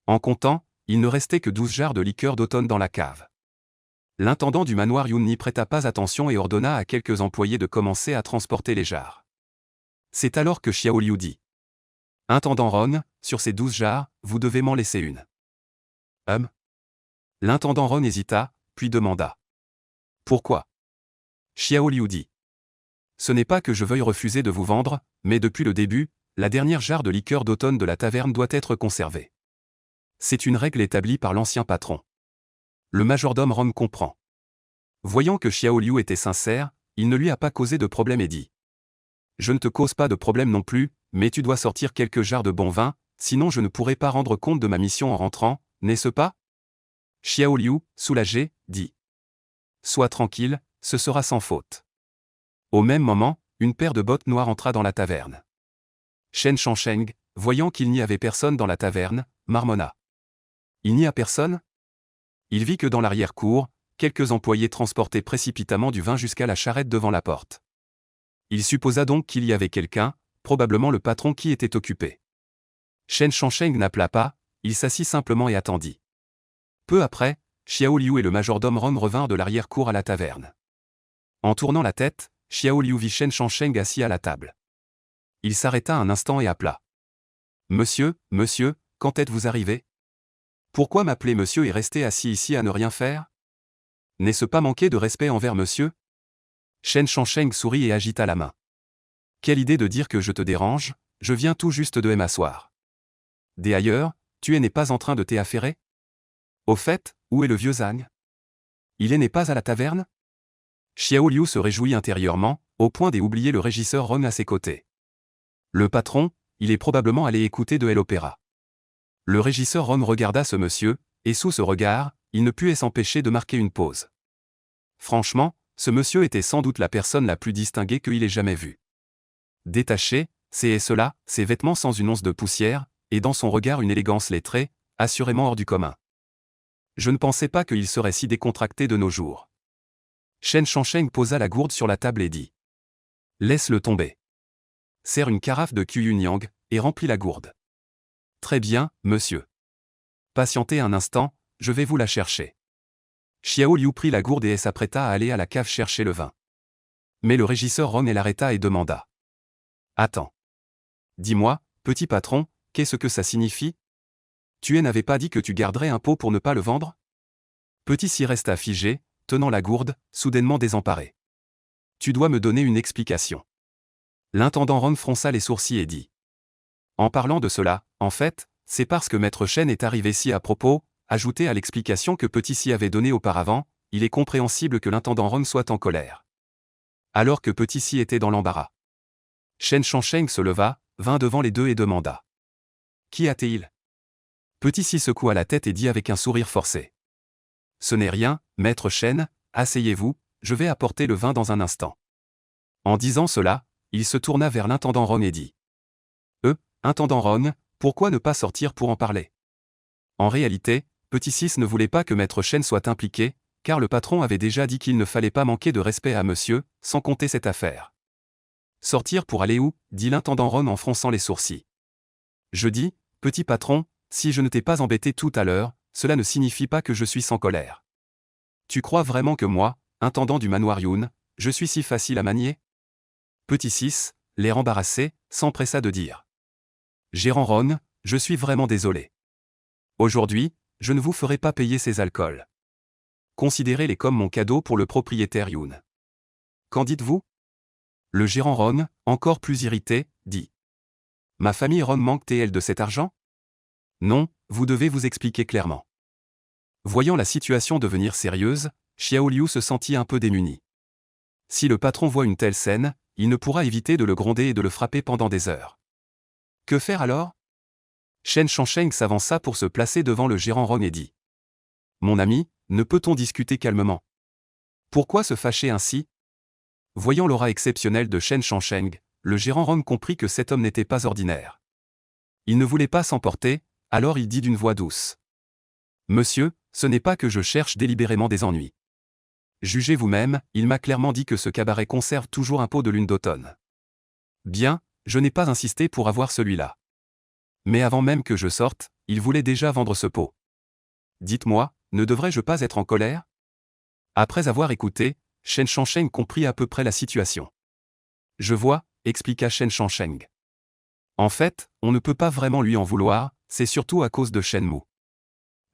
En comptant, il ne restait que 12 jarres de liqueur d'automne dans la cave. L'intendant du manoir Yun n'y prêta pas attention et ordonna à quelques employés de commencer à transporter les jarres. C'est alors que Xiao Liu dit. Intendant Rong, sur ces 12 jarres, vous devez m'en laisser une. L'intendant Ron hésita, puis demanda. Pourquoi? Xiao Liu dit. Ce n'est pas que je veuille refuser de vous vendre, mais depuis le début, la dernière jarre de liqueur d'automne de la taverne doit être conservée. C'est une règle établie par l'ancien patron. Le majordome Ron comprend. Voyant que Xiao Liu était sincère, il ne lui a pas causé de problème et dit. Je ne te cause pas de problème non plus, mais tu dois sortir quelques jarres de bon vin, sinon je ne pourrai pas rendre compte de ma mission en rentrant, n'est-ce pas? Xiao Liu, soulagé, dit. Sois tranquille, ce sera sans faute. Au même moment, une paire de bottes noires entra dans la taverne. Shen Shangsheng, voyant qu'il n'y avait personne dans la taverne, marmonna. Il n'y a personne? Il vit que dans l'arrière-cour, quelques employés transportaient précipitamment du vin jusqu'à la charrette devant la porte. Il supposa donc qu'il y avait quelqu'un, probablement le patron qui était occupé. Shen Shangsheng n'appela pas, il s'assit simplement et attendit. Peu après, Xiao Liu et le majordome Ron revinrent de l'arrière-cour à la taverne. En tournant la tête, Xiao Liu vit Shen Shangsheng assis à la table. Il s'arrêta un instant et appela. Monsieur, quand êtes-vous arrivé? Pourquoi m'appeler monsieur et rester assis ici à ne rien faire? N'est-ce pas manquer de respect envers monsieur? Shen Shangsheng sourit et agita la main. Quelle idée de dire que je te dérange, je viens tout juste de m'asseoir. D'ailleurs, tu n'es pas en train de t'affairer? Au fait, où est le vieux Zhang? Il n'est pas à la taverne? Xiao Liu se réjouit intérieurement, au point d'oublier le régisseur Ron à ses côtés. Le patron, il est probablement allé écouter de l'opéra. Le régisseur Ron regarda ce monsieur, et sous ce regard, il ne put s'empêcher de marquer une pause. Franchement, ce monsieur était sans doute la personne la plus distinguée qu'il ait jamais vue. Détaché, c'est cela, ses vêtements sans une once de poussière, et dans son regard une élégance lettrée, assurément hors du commun. Je ne pensais pas qu'il serait si décontracté de nos jours. Shen Shangsheng posa la gourde sur la table et dit. Laisse-le tomber. Serre une carafe de Qiyunyang, et remplis la gourde. Très bien, monsieur. Patientez un instant, je vais vous la chercher. Xiao Liu prit la gourde et s'apprêta à aller à la cave chercher le vin. Mais le régisseur Ron l'arrêta et demanda. Attends. Dis-moi, petit patron, qu'est-ce que ça signifie? Tu n'avais pas dit que tu garderais un pot pour ne pas le vendre? Petit s'y resta figé, tenant la gourde, soudainement désemparé. Tu dois me donner une explication. L'intendant Ron fronça les sourcils et dit. En parlant de cela, en fait, c'est parce que Maître Shen est arrivé si à propos, ajouté à l'explication que Petit s'y avait donnée auparavant, il est compréhensible que l'intendant Ron soit en colère. Alors que Petit s'y était dans l'embarras. Shen Shangsheng se leva, vint devant les deux et demanda. Qui a-t-il? Petit s'y secoua la tête et dit avec un sourire forcé. Ce n'est rien, Maître Shen, asseyez-vous, je vais apporter le vin dans un instant. En disant cela, il se tourna vers l'intendant Ron et dit. Intendant Ron, pourquoi ne pas sortir pour en parler? En réalité, Petit Six ne voulait pas que Maître Shen soit impliqué, car le patron avait déjà dit qu'il ne fallait pas manquer de respect à monsieur, sans compter cette affaire. Sortir pour aller où? Dit l'intendant Ron en fronçant les sourcils. Je dis, petit patron, si je ne t'ai pas embêté tout à l'heure, cela ne signifie pas que je suis sans colère. Tu crois vraiment que moi, intendant du manoir Yun, je suis si facile à manier? Petit Six, l'air embarrassé, s'empressa de dire. Gérant Ron, je suis vraiment désolé. Aujourd'hui, je ne vous ferai pas payer ces alcools. Considérez-les comme mon cadeau pour le propriétaire Yun. Qu'en dites-vous? Le gérant Ron, encore plus irrité, dit. Ma famille Ron manque-t-elle de cet argent? Non, vous devez vous expliquer clairement. Voyant la situation devenir sérieuse, Xiao Liu se sentit un peu démuni. Si le patron voit une telle scène, il ne pourra éviter de le gronder et de le frapper pendant des heures. Que faire alors? Shen Shangsheng s'avança pour se placer devant le gérant Ron et dit. Mon ami, ne peut-on discuter calmement? Pourquoi se fâcher ainsi? Voyant l'aura exceptionnelle de Shen Shangsheng, le gérant Ron comprit que cet homme n'était pas ordinaire. Il ne voulait pas s'emporter, alors il dit d'une voix douce. Monsieur, ce n'est pas que je cherche délibérément des ennuis. Jugez vous-même, il m'a clairement dit que ce cabaret conserve toujours un pot de lune d'automne. Bien, je n'ai pas insisté pour avoir celui-là. Mais avant même que je sorte, il voulait déjà vendre ce pot. Dites-moi, ne devrais-je pas être en colère? Après avoir écouté, Shen Shangsheng comprit à peu près la situation. Je vois, expliqua Shen Shangsheng. En fait, on ne peut pas vraiment lui en vouloir, c'est surtout à cause de Shenmue.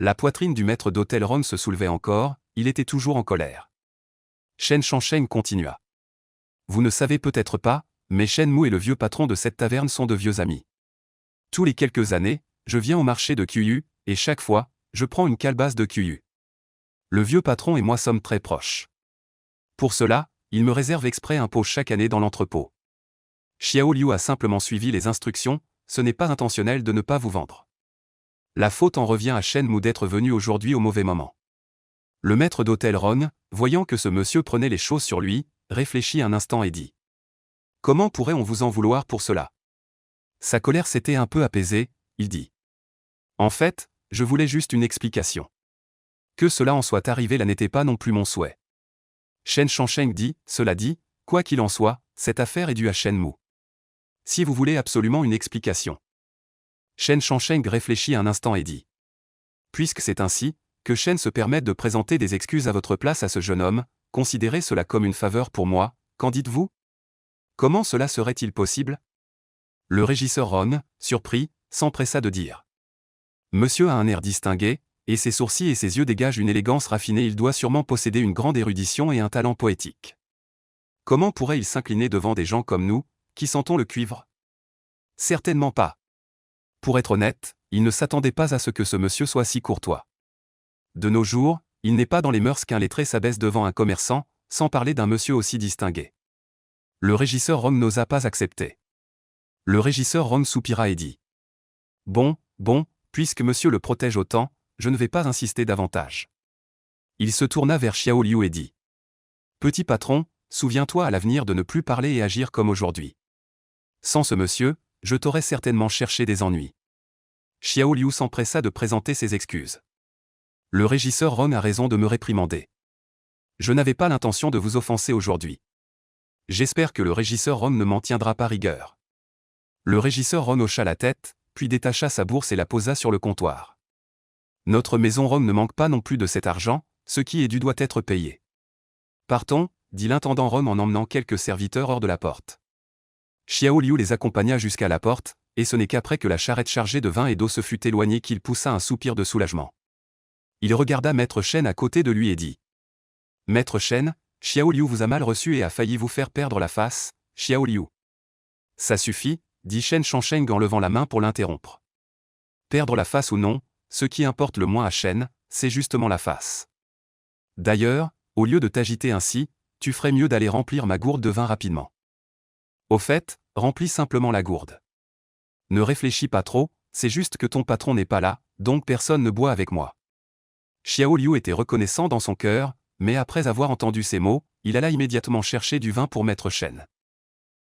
La poitrine du maître d'hôtel Ron se soulevait encore, il était toujours en colère. Shen Shangsheng continua. Vous ne savez peut-être pas, mais Shenmue et le vieux patron de cette taverne sont de vieux amis. Tous les quelques années, je viens au marché de Kyuyu, et chaque fois, je prends une calebasse de Kyuyu. Le vieux patron et moi sommes très proches. Pour cela, il me réserve exprès un pot chaque année dans l'entrepôt. Xiao Liu a simplement suivi les instructions, ce n'est pas intentionnel de ne pas vous vendre. La faute en revient à Shenmue d'être venu aujourd'hui au mauvais moment. Le maître d'hôtel Ron, voyant que ce monsieur prenait les choses sur lui, réfléchit un instant et dit. Comment pourrait-on vous en vouloir pour cela? Sa colère s'était un peu apaisée, il dit. En fait, je voulais juste une explication. Que cela en soit arrivé là n'était pas non plus mon souhait. Shen Shangsheng dit, cela dit, quoi qu'il en soit, cette affaire est due à Shenmue. Si vous voulez absolument une explication. Shen Shangsheng réfléchit un instant et dit. Puisque c'est ainsi, que Shen se permette de présenter des excuses à votre place à ce jeune homme, considérez cela comme une faveur pour moi, qu'en dites-vous? Comment cela serait-il possible? Le régisseur Ron, surpris, s'empressa de dire. Monsieur a un air distingué, et ses sourcils et ses yeux dégagent une élégance raffinée, il doit sûrement posséder une grande érudition et un talent poétique. Comment pourrait-il s'incliner devant des gens comme nous, qui sentons le cuivre? Certainement pas. Pour être honnête, il ne s'attendait pas à ce que ce monsieur soit si courtois. De nos jours, il n'est pas dans les mœurs qu'un lettré s'abaisse devant un commerçant, sans parler d'un monsieur aussi distingué. Le régisseur Ron n'osa pas accepter. Le régisseur Ron soupira et dit. Bon, puisque monsieur le protège autant, je ne vais pas insister davantage. Il se tourna vers Xiao Liu et dit. Petit patron, souviens-toi à l'avenir de ne plus parler et agir comme aujourd'hui. Sans ce monsieur, je t'aurais certainement cherché des ennuis. Xiao Liu s'empressa de présenter ses excuses. Le régisseur Ron a raison de me réprimander. Je n'avais pas l'intention de vous offenser aujourd'hui. J'espère que le régisseur Ron ne m'en tiendra pas rigueur. Le régisseur Ron hocha la tête, puis détacha sa bourse et la posa sur le comptoir. Notre maison Ron ne manque pas non plus de cet argent, ce qui est dû doit être payé. Partons, dit l'intendant Ron en emmenant quelques serviteurs hors de la porte. Xiao Liu les accompagna jusqu'à la porte, et ce n'est qu'après que la charrette chargée de vin et d'eau se fut éloignée qu'il poussa un soupir de soulagement. Il regarda Maître Shen à côté de lui et dit. Maître Shen, Xiao Liu vous a mal reçu et a failli vous faire perdre la face, Xiao Liu. Ça suffit, dit Shen Shangsheng en levant la main pour l'interrompre. Perdre la face ou non, ce qui importe le moins à Shen, c'est justement la face. D'ailleurs, au lieu de t'agiter ainsi, tu ferais mieux d'aller remplir ma gourde de vin rapidement. Au fait, remplis simplement la gourde. Ne réfléchis pas trop, c'est juste que ton patron n'est pas là, donc personne ne boit avec moi. Xiao Liu était reconnaissant dans son cœur, mais après avoir entendu ces mots, il alla immédiatement chercher du vin pour Maître Shen.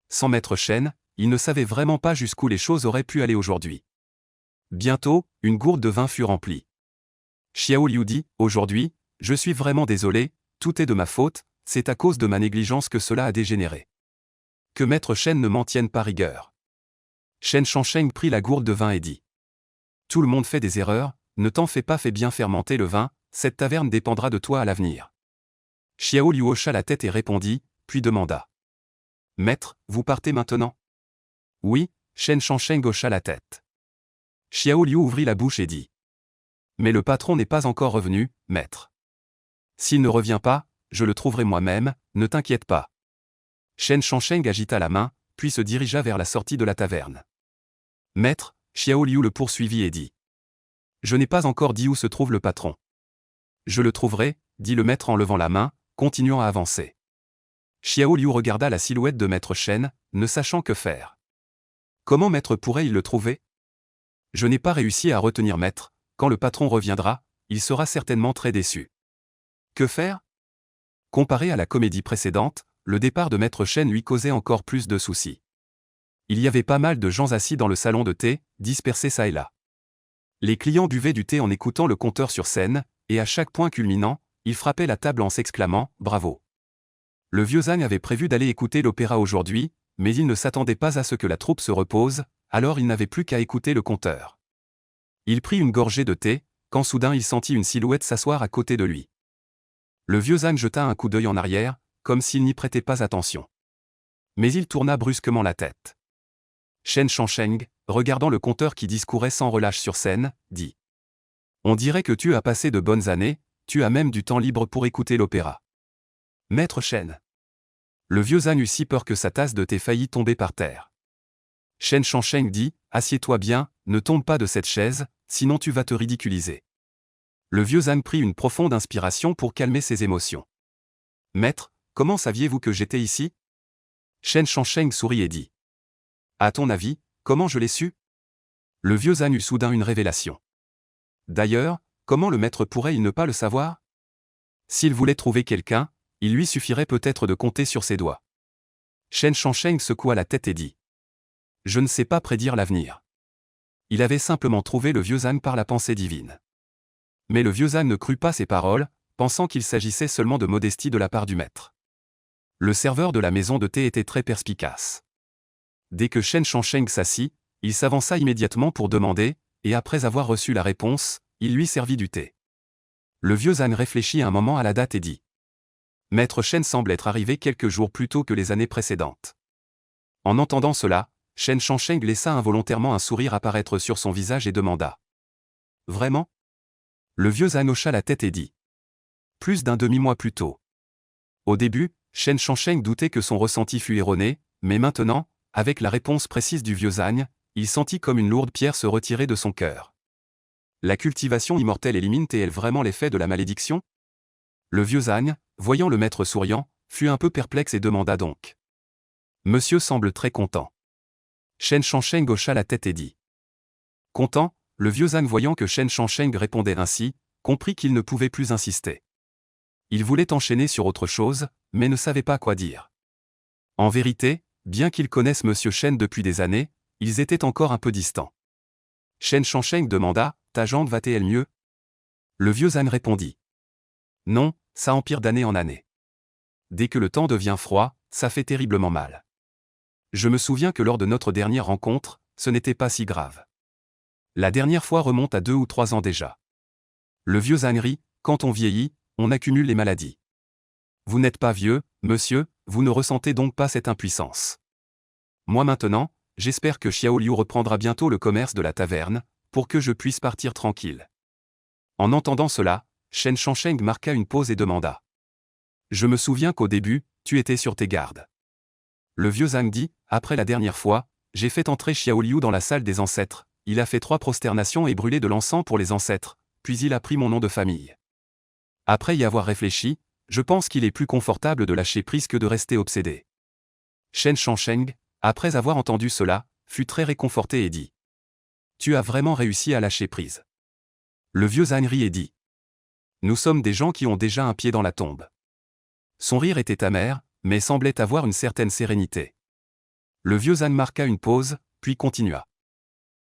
Sans Maître Shen, il ne savait vraiment pas jusqu'où les choses auraient pu aller aujourd'hui. Bientôt, une gourde de vin fut remplie. Xiao Liu dit, aujourd'hui, je suis vraiment désolé, tout est de ma faute, c'est à cause de ma négligence que cela a dégénéré. Que Maître Shen ne m'en tienne pas rigueur. Shen Shangsheng prit la gourde de vin et dit. Tout le monde fait des erreurs, ne t'en fais pas, fais bien fermenter le vin, cette taverne dépendra de toi à l'avenir. Xiao Liu hocha la tête et répondit, puis demanda. Maître, vous partez maintenant? Oui, Shen Shangsheng hocha la tête. Xiao Liu ouvrit la bouche et dit. Mais le patron n'est pas encore revenu, maître. S'il ne revient pas, je le trouverai moi-même, ne t'inquiète pas. Shen Shangsheng agita la main, puis se dirigea vers la sortie de la taverne. Maître, Xiao Liu le poursuivit et dit. Je n'ai pas encore dit où se trouve le patron. Je le trouverai, dit le maître en levant la main, continuant à avancer. Xiao Liu regarda la silhouette de Maître Shen, ne sachant que faire. Comment Maître pourrait-il le trouver? Je n'ai pas réussi à retenir Maître, quand le patron reviendra, il sera certainement très déçu. Que faire? Comparé à la comédie précédente, le départ de Maître Shen lui causait encore plus de soucis. Il y avait pas mal de gens assis dans le salon de thé, dispersés çà et là. Les clients buvaient du thé en écoutant le compteur sur scène, et à chaque point culminant, il frappait la table en s'exclamant « Bravo ». Le vieux Zhang avait prévu d'aller écouter l'opéra aujourd'hui, mais il ne s'attendait pas à ce que la troupe se repose, alors il n'avait plus qu'à écouter le compteur. Il prit une gorgée de thé, quand soudain il sentit une silhouette s'asseoir à côté de lui. Le vieux Zhang jeta un coup d'œil en arrière, comme s'il n'y prêtait pas attention. Mais il tourna brusquement la tête. Shen Shangsheng, regardant le conteur qui discourait sans relâche sur scène, dit. On dirait que tu as passé de bonnes années, tu as même du temps libre pour écouter l'opéra. Maître Shen. Le vieux âne eut si peur que sa tasse de thé faillit tomber par terre. Shen Shangsheng dit, assieds-toi bien, ne tombe pas de cette chaise, sinon tu vas te ridiculiser. Le vieux âne prit une profonde inspiration pour calmer ses émotions. Maître, comment saviez-vous que j'étais ici? Shen Shangsheng sourit et dit. À ton avis, comment je l'ai su? Le vieux âne eut soudain une révélation. D'ailleurs, comment le maître pourrait-il ne pas le savoir? S'il voulait trouver quelqu'un, il lui suffirait peut-être de compter sur ses doigts. Shen Shangsheng secoua la tête et dit. Je ne sais pas prédire l'avenir. Il avait simplement trouvé le vieux âne par la pensée divine. Mais le vieux âne ne crut pas ses paroles, pensant qu'il s'agissait seulement de modestie de la part du maître. Le serveur de la maison de thé était très perspicace. Dès que Shen Shangsheng s'assit, il s'avança immédiatement pour demander, et après avoir reçu la réponse, il lui servit du thé. Le vieux âne réfléchit un moment à la date et dit. Maître Shen semble être arrivé quelques jours plus tôt que les années précédentes. En entendant cela, Shen Shangsheng laissa involontairement un sourire apparaître sur son visage et demanda. Vraiment? Le vieux âne hocha la tête et dit. Plus d'un demi-mois plus tôt. Au début, Shen Shangsheng doutait que son ressenti fût erroné, mais maintenant, avec la réponse précise du vieux âne, il sentit comme une lourde pierre se retirer de son cœur. La cultivation immortelle élimine-t-elle vraiment l'effet de la malédiction? Le vieux âne, voyant le maître souriant, fut un peu perplexe et demanda donc. Monsieur semble très content. Shen Shangsheng hocha la tête et dit. Content, le vieux âne voyant que Shen Shangsheng répondait ainsi, comprit qu'il ne pouvait plus insister. Il voulait enchaîner sur autre chose, mais ne savait pas quoi dire. En vérité, bien qu'ils connaissent Monsieur Shen depuis des années, ils étaient encore un peu distants. Shen Shangsheng demanda, ta jambe va-t-elle mieux? Le vieux âne répondit. Non, ça empire d'année en année. Dès que le temps devient froid, ça fait terriblement mal. Je me souviens que lors de notre dernière rencontre, ce n'était pas si grave. La dernière fois remonte à 2 ou 3 ans déjà. Le vieux âne rit, quand on vieillit, on accumule les maladies. Vous n'êtes pas vieux, monsieur, vous ne ressentez donc pas cette impuissance. Moi maintenant, j'espère que Xiao Liu reprendra bientôt le commerce de la taverne, pour que je puisse partir tranquille. En entendant cela, Shen Shangsheng marqua une pause et demanda. Je me souviens qu'au début, tu étais sur tes gardes. Le vieux âne dit, après la dernière fois, j'ai fait entrer Xiao Liu dans la salle des ancêtres, il a fait 3 prosternations et brûlé de l'encens pour les ancêtres, puis il a pris mon nom de famille. Après y avoir réfléchi, je pense qu'il est plus confortable de lâcher prise que de rester obsédé. Shen Shangsheng, après avoir entendu cela, fut très réconforté et dit. Tu as vraiment réussi à lâcher prise. Le vieux âne rit et dit. Nous sommes des gens qui ont déjà un pied dans la tombe. Son rire était amer, mais semblait avoir une certaine sérénité. Le vieux âne marqua une pause, puis continua.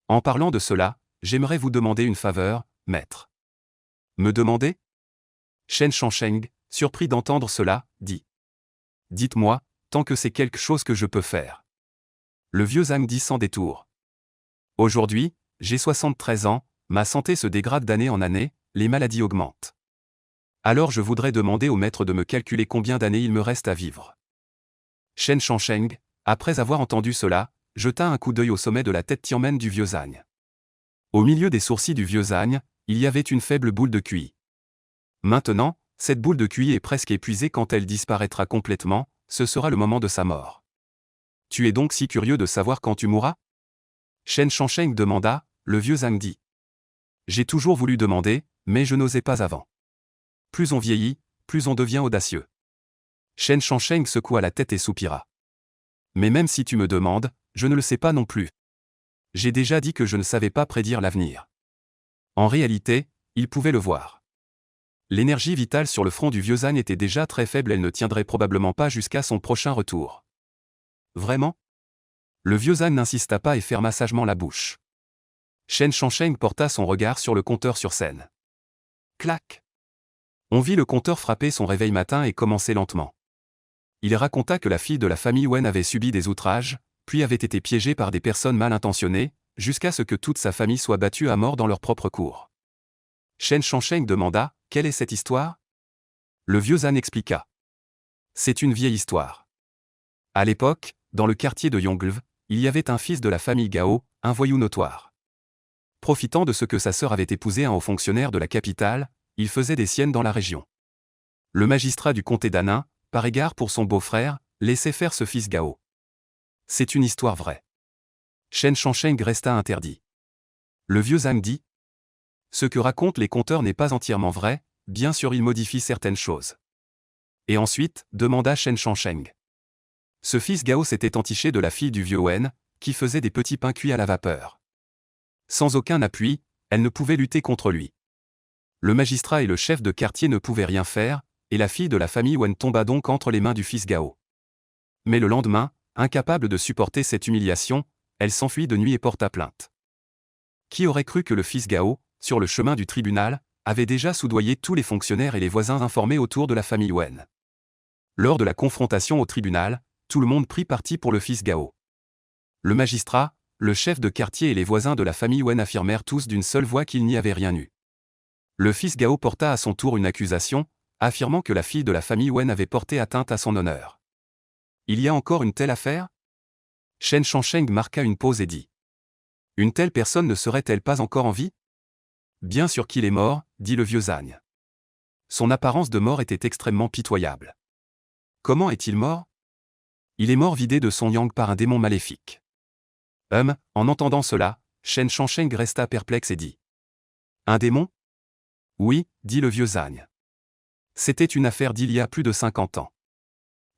En parlant de cela, j'aimerais vous demander une faveur, maître. Me demander? Shen Shangsheng, surpris d'entendre cela, dit. Dites-moi, tant que c'est quelque chose que je peux faire. Le vieux âne dit sans détour. Aujourd'hui, j'ai 73 ans, ma santé se dégrade d'année en année, les maladies augmentent. Alors je voudrais demander au maître de me calculer combien d'années il me reste à vivre. Shen Shangsheng, après avoir entendu cela, jeta un coup d'œil au sommet de la tête tiamen du vieux âne. Au milieu des sourcils du vieux âne, il y avait une faible boule de QI. Maintenant, cette boule de QI est presque épuisée quand elle disparaîtra complètement, ce sera le moment de sa mort. Tu es donc si curieux de savoir quand tu mourras? Shen Shangsheng demanda, le vieux âne dit. J'ai toujours voulu demander, mais je n'osais pas avant. Plus on vieillit, plus on devient audacieux. Shen Shangsheng secoua la tête et soupira. Mais même si tu me demandes, je ne le sais pas non plus. J'ai déjà dit que je ne savais pas prédire l'avenir. En réalité, il pouvait le voir. L'énergie vitale sur le front du vieux âne était déjà très faible, elle ne tiendrait probablement pas jusqu'à son prochain retour. Vraiment? Le vieux âne n'insista pas et ferma sagement la bouche. Shen Shangsheng porta son regard sur le compteur sur scène. Clac! On vit le compteur frapper son réveil matin et commencer lentement. Il raconta que la fille de la famille Wen avait subi des outrages, puis avait été piégée par des personnes mal intentionnées, jusqu'à ce que toute sa famille soit battue à mort dans leur propre cour. Shen Shangsheng demanda, quelle est cette histoire? Le vieux âne expliqua. C'est une vieille histoire. À l'époque, dans le quartier de Yonglv, il y avait un fils de la famille Gao, un voyou notoire. Profitant de ce que sa sœur avait épousé un haut fonctionnaire de la capitale, il faisait des siennes dans la région. Le magistrat du comté d'Annin, par égard pour son beau-frère, laissait faire ce fils Gao. C'est une histoire vraie. Shen Shangsheng resta interdit. Le vieux Zhang dit: ce que racontent les conteurs n'est pas entièrement vrai, bien sûr il modifie certaines choses. Et ensuite, demanda Shen Shangsheng. Ce fils Gao s'était entiché de la fille du vieux Wen, qui faisait des petits pains cuits à la vapeur. Sans aucun appui, elle ne pouvait lutter contre lui. Le magistrat et le chef de quartier ne pouvaient rien faire, et la fille de la famille Wen tomba donc entre les mains du fils Gao. Mais le lendemain, incapable de supporter cette humiliation, elle s'enfuit de nuit et porta plainte. Qui aurait cru que le fils Gao, sur le chemin du tribunal, avait déjà soudoyé tous les fonctionnaires et les voisins informés autour de la famille Wen. Lors de la confrontation au tribunal, tout le monde prit parti pour le fils Gao. Le magistrat, le chef de quartier et les voisins de la famille Wen affirmèrent tous d'une seule voix qu'il n'y avait rien eu. Le fils Gao porta à son tour une accusation, affirmant que la fille de la famille Wen avait porté atteinte à son honneur. Il y a encore une telle affaire? Shen Shangsheng marqua une pause et dit: une telle personne ne serait-elle pas encore en vie? Bien sûr qu'il est mort, dit le vieux Zhang. Son apparence de mort était extrêmement pitoyable. Comment est-il mort? Il est mort vidé de son yang par un démon maléfique. En entendant cela, Shen Shangsheng resta perplexe et dit: un démon? Oui, dit le vieux Zhang. C'était une affaire d'il y a plus de 50 ans.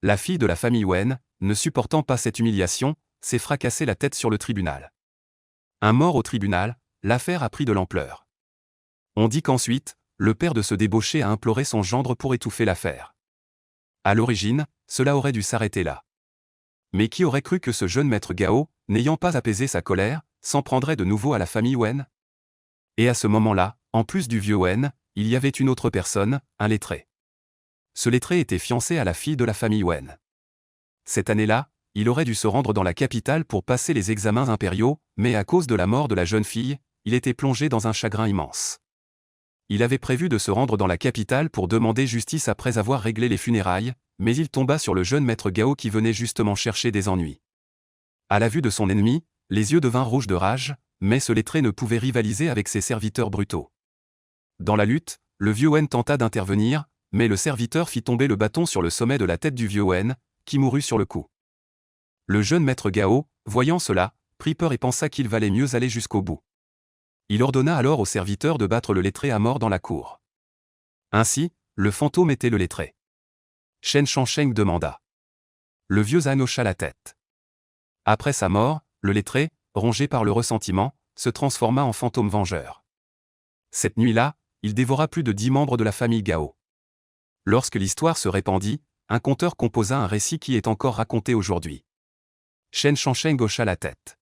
La fille de la famille Wen, ne supportant pas cette humiliation, s'est fracassé la tête sur le tribunal. Un mort au tribunal, l'affaire a pris de l'ampleur. On dit qu'ensuite, le père de ce débauché a imploré son gendre pour étouffer l'affaire. À l'origine, cela aurait dû s'arrêter là. Mais qui aurait cru que ce jeune maître Gao, n'ayant pas apaisé sa colère, s'en prendrait de nouveau à la famille Wen? Et à ce moment-là, en plus du vieux Wen, il y avait une autre personne, un lettré. Ce lettré était fiancé à la fille de la famille Wen. Cette année-là, il aurait dû se rendre dans la capitale pour passer les examens impériaux, mais à cause de la mort de la jeune fille, il était plongé dans un chagrin immense. Il avait prévu de se rendre dans la capitale pour demander justice après avoir réglé les funérailles, mais il tomba sur le jeune maître Gao qui venait justement chercher des ennuis. À la vue de son ennemi, les yeux devinrent rouges de rage, mais ce lettré ne pouvait rivaliser avec ses serviteurs brutaux. Dans la lutte, le vieux Wen tenta d'intervenir, mais le serviteur fit tomber le bâton sur le sommet de la tête du vieux Wen, qui mourut sur le coup. Le jeune maître Gao, voyant cela, prit peur et pensa qu'il valait mieux aller jusqu'au bout. Il ordonna alors au serviteur de battre le lettré à mort dans la cour. Ainsi, le fantôme était le lettré. Shen Shangsheng demanda. Le vieux Zhang hocha la tête. Après sa mort, le lettré, rongé par le ressentiment, se transforma en fantôme vengeur. Cette nuit-là, il dévora plus de 10 membres de la famille Gao. Lorsque l'histoire se répandit, un conteur composa un récit qui est encore raconté aujourd'hui. Shen Shangsheng hocha la tête.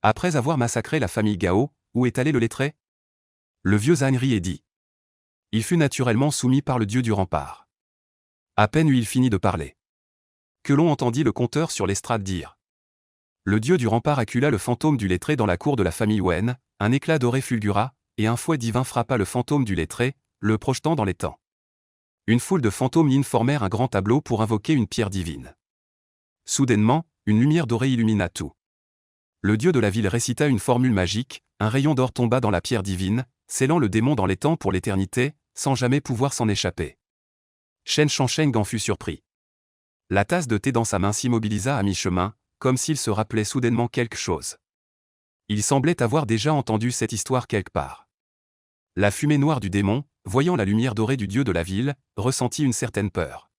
Après avoir massacré la famille Gao, où est allé le lettré? Le vieux Zhang rit et dit. Il fut naturellement soumis par le dieu du rempart. À peine eut-il fini de parler, que l'on entendit le conteur sur l'estrade dire. Le dieu du rempart accula le fantôme du lettré dans la cour de la famille Wen, un éclat doré fulgura, et un fouet divin frappa le fantôme du lettré, le projetant dans les temps. Une foule de fantômes yin formèrent un grand tableau pour invoquer une pierre divine. Soudainement, une lumière dorée illumina tout. Le dieu de la ville récita une formule magique, un rayon d'or tomba dans la pierre divine, scellant le démon dans les temps pour l'éternité, sans jamais pouvoir s'en échapper. Shen Shangsheng en fut surpris. La tasse de thé dans sa main s'immobilisa à mi-chemin, comme s'il se rappelait soudainement quelque chose. Il semblait avoir déjà entendu cette histoire quelque part. La fumée noire du démon, voyant la lumière dorée du dieu de la ville, ressentit une certaine peur.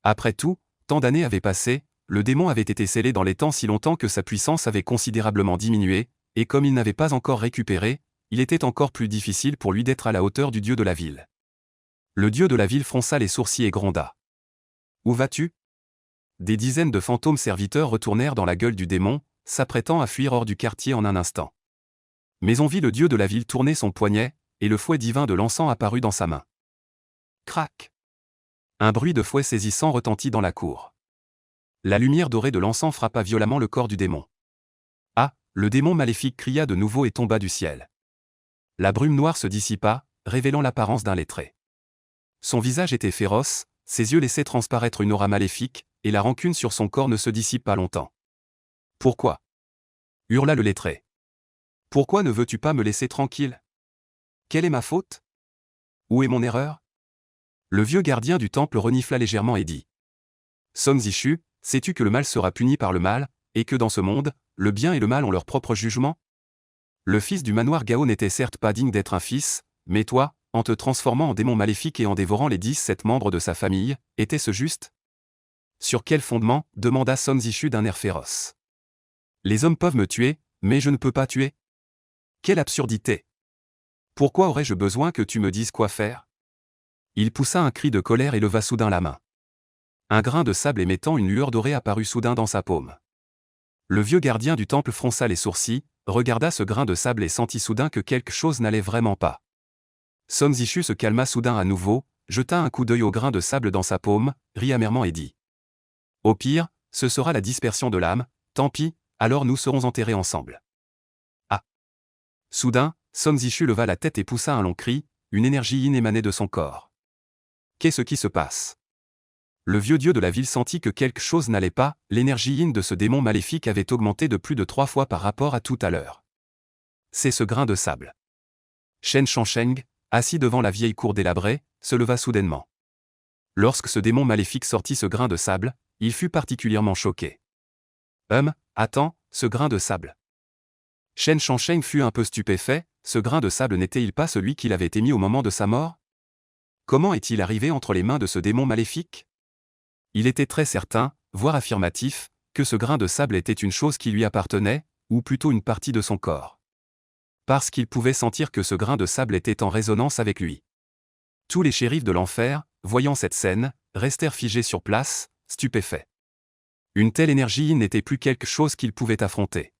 Après tout, tant d'années avaient passé, le démon avait été scellé dans les temps si longtemps que sa puissance avait considérablement diminué, et comme il n'avait pas encore récupéré, il était encore plus difficile pour lui d'être à la hauteur du dieu de la ville. Le dieu de la ville fronça les sourcils et gronda. Où vas-tu? Des dizaines de fantômes serviteurs retournèrent dans la gueule du démon, s'apprêtant à fuir hors du quartier en un instant. Mais on vit le dieu de la ville tourner son poignet, et le fouet divin de l'encens apparut dans sa main. Crac! Un bruit de fouet saisissant retentit dans la cour. La lumière dorée de l'encens frappa violemment le corps du démon. Ah! Le démon maléfique cria de nouveau et tomba du ciel. La brume noire se dissipa, révélant l'apparence d'un lettré. Son visage était féroce, ses yeux laissaient transparaître une aura maléfique, et la rancune sur son corps ne se dissipe pas longtemps. Pourquoi? Hurla le lettré. Pourquoi ne veux-tu pas me laisser tranquille? Quelle est ma faute? Où est mon erreur? Le vieux gardien du temple renifla légèrement et dit. Son Zishu, sais-tu que le mal sera puni par le mal, et que dans ce monde, le bien et le mal ont leur propre jugement? Le fils du manoir Gao n'était certes pas digne d'être un fils, mais toi, en te transformant en démon maléfique et en dévorant les 17 membres de sa famille, était-ce juste? Sur quel fondement? Demanda Son Zishu d'un air féroce. Les hommes peuvent me tuer, mais je ne peux pas tuer. Quelle absurdité! Pourquoi aurais-je besoin que tu me dises quoi faire? Il poussa un cri de colère et leva soudain la main. Un grain de sable émettant une lueur dorée apparut soudain dans sa paume. Le vieux gardien du temple fronça les sourcils, regarda ce grain de sable et sentit soudain que quelque chose n'allait vraiment pas. Son Zishu se calma soudain à nouveau, jeta un coup d'œil au grain de sable dans sa paume, rit amèrement et dit. Au pire, ce sera la dispersion de l'âme, tant pis, alors nous serons enterrés ensemble. Ah! Soudain, Son Zishu leva la tête et poussa un long cri, une énergie yin émanait de son corps. Qu'est-ce qui se passe? Le vieux dieu de la ville sentit que quelque chose n'allait pas, l'énergie yin de ce démon maléfique avait augmenté de plus de 3 fois par rapport à tout à l'heure. C'est ce grain de sable. Shen Shansheng, assis devant la vieille cour délabrée, se leva soudainement. Lorsque ce démon maléfique sortit ce grain de sable, il fut particulièrement choqué. Attends, ce grain de sable. Shen Shansheng fut un peu stupéfait, ce grain de sable n'était-il pas celui qu'il avait émis au moment de sa mort? Comment est-il arrivé entre les mains de ce démon maléfique? Il était très certain, voire affirmatif, que ce grain de sable était une chose qui lui appartenait, ou plutôt une partie de son corps. Parce qu'il pouvait sentir que ce grain de sable était en résonance avec lui. Tous les shérifs de l'enfer, voyant cette scène, restèrent figés sur place, stupéfaits. Une telle énergie n'était plus quelque chose qu'ils pouvaient affronter.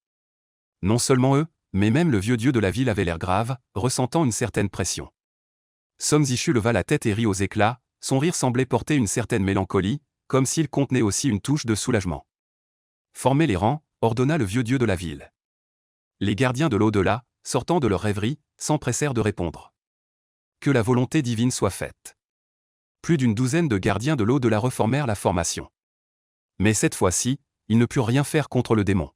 Non seulement eux, mais même le vieux dieu de la ville avait l'air grave, ressentant une certaine pression. Son Zishu leva la tête et rit aux éclats, son rire semblait porter une certaine mélancolie, comme s'il contenait aussi une touche de soulagement. Formez les rangs, ordonna le vieux dieu de la ville. Les gardiens de l'au-delà, sortant de leur rêverie, s'empressèrent de répondre. Que la volonté divine soit faite. Plus d'une douzaine de gardiens de l'au-delà reformèrent la formation. Mais cette fois-ci, ils ne purent rien faire contre le démon.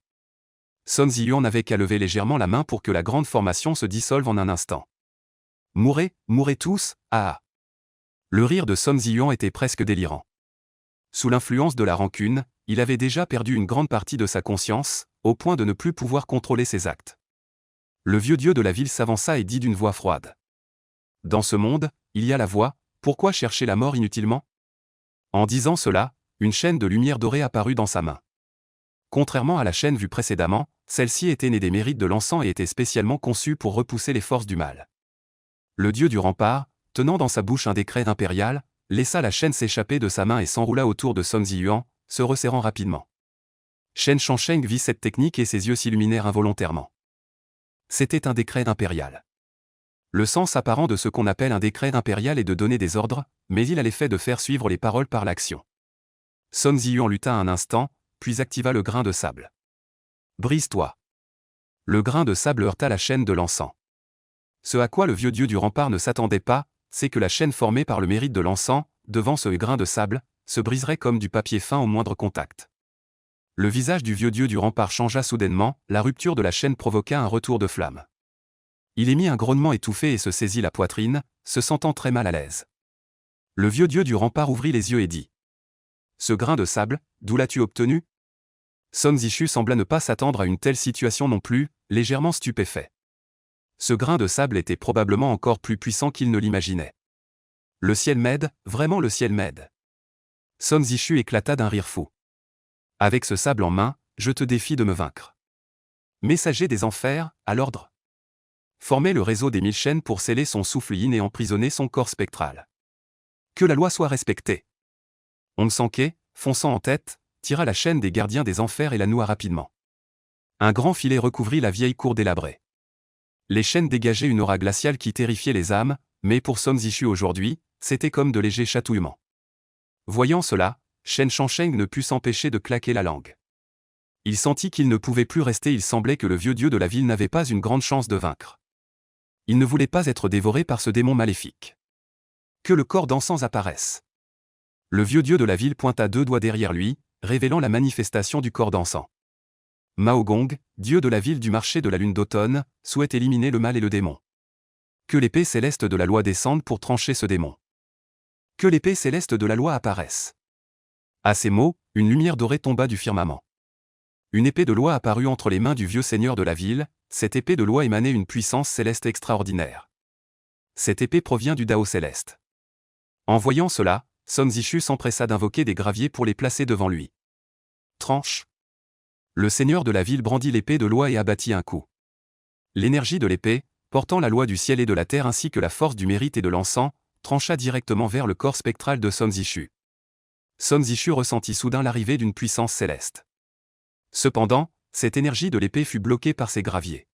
Son Ziyuan n'avait qu'à lever légèrement la main pour que la grande formation se dissolve en un instant. Mourez, mourez tous, ah! Le rire de Son Ziyuan était presque délirant. Sous l'influence de la rancune, il avait déjà perdu une grande partie de sa conscience, au point de ne plus pouvoir contrôler ses actes. Le vieux dieu de la ville s'avança et dit d'une voix froide. Dans ce monde, il y a la voie, pourquoi chercher la mort inutilement? En disant cela, une chaîne de lumière dorée apparut dans sa main. Contrairement à la chaîne vue précédemment, celle-ci était née des mérites de l'encens et était spécialement conçue pour repousser les forces du mal. Le dieu du rempart, tenant dans sa bouche un décret impérial, laissa la chaîne s'échapper de sa main et s'enroula autour de Son Ziyuan, se resserrant rapidement. Shen Shansheng vit cette technique et ses yeux s'illuminèrent involontairement. C'était un décret impérial. Le sens apparent de ce qu'on appelle un décret impérial est de donner des ordres, mais il a l'effet de faire suivre les paroles par l'action. Son Ziyuan lutta un instant, puis activa le grain de sable. Brise-toi. Le grain de sable heurta la chaîne de l'encens. Ce à quoi le vieux dieu du rempart ne s'attendait pas, c'est que la chaîne formée par le mérite de l'encens, devant ce grain de sable, se briserait comme du papier fin au moindre contact. Le visage du vieux dieu du rempart changea soudainement, la rupture de la chaîne provoqua un retour de flamme. Il émit un grognement étouffé et se saisit la poitrine, se sentant très mal à l'aise. Le vieux dieu du rempart ouvrit les yeux et dit. Ce grain de sable, d'où l'as-tu obtenu? Son Zishu sembla ne pas s'attendre à une telle situation non plus, légèrement stupéfait. Ce grain de sable était probablement encore plus puissant qu'il ne l'imaginait. Le ciel m'aide, vraiment le ciel m'aide. Son Zishu éclata d'un rire fou. Avec ce sable en main, je te défie de me vaincre. Messager des enfers, à l'ordre. Formez le réseau des 1000 chaînes pour sceller son souffle yin et emprisonner son corps spectral. Que la loi soit respectée. Aung Sanke, fonçant en tête, tira la chaîne des gardiens des enfers et la noua rapidement. Un grand filet recouvrit la vieille cour délabrée. Les chaînes dégageaient une aura glaciale qui terrifiait les âmes, mais pour Son Zishu aujourd'hui, c'était comme de légers chatouillements. Voyant cela, Shen Shansheng ne put s'empêcher de claquer la langue. Il sentit qu'il ne pouvait plus rester, il semblait que le vieux dieu de la ville n'avait pas une grande chance de vaincre. Il ne voulait pas être dévoré par ce démon maléfique. Que le corps d'encens apparaisse. Le vieux dieu de la ville pointa 2 doigts derrière lui, révélant la manifestation du corps d'encens. Mao Gong, dieu de la ville du marché de la lune d'automne, souhaite éliminer le mal et le démon. Que l'épée céleste de la loi descende pour trancher ce démon. Que l'épée céleste de la loi apparaisse. À ces mots, une lumière dorée tomba du firmament. Une épée de loi apparut entre les mains du vieux seigneur de la ville, cette épée de loi émanait une puissance céleste extraordinaire. Cette épée provient du Dao céleste. En voyant cela, Sun Zishu s'empressa d'invoquer des graviers pour les placer devant lui. Tranche. Le seigneur de la ville brandit l'épée de loi et abattit un coup. L'énergie de l'épée, portant la loi du ciel et de la terre ainsi que la force du mérite et de l'encens, trancha directement vers le corps spectral de Sun Zishu. Sun Zishu ressentit soudain l'arrivée d'une puissance céleste. Cependant, cette énergie de l'épée fut bloquée par ces graviers.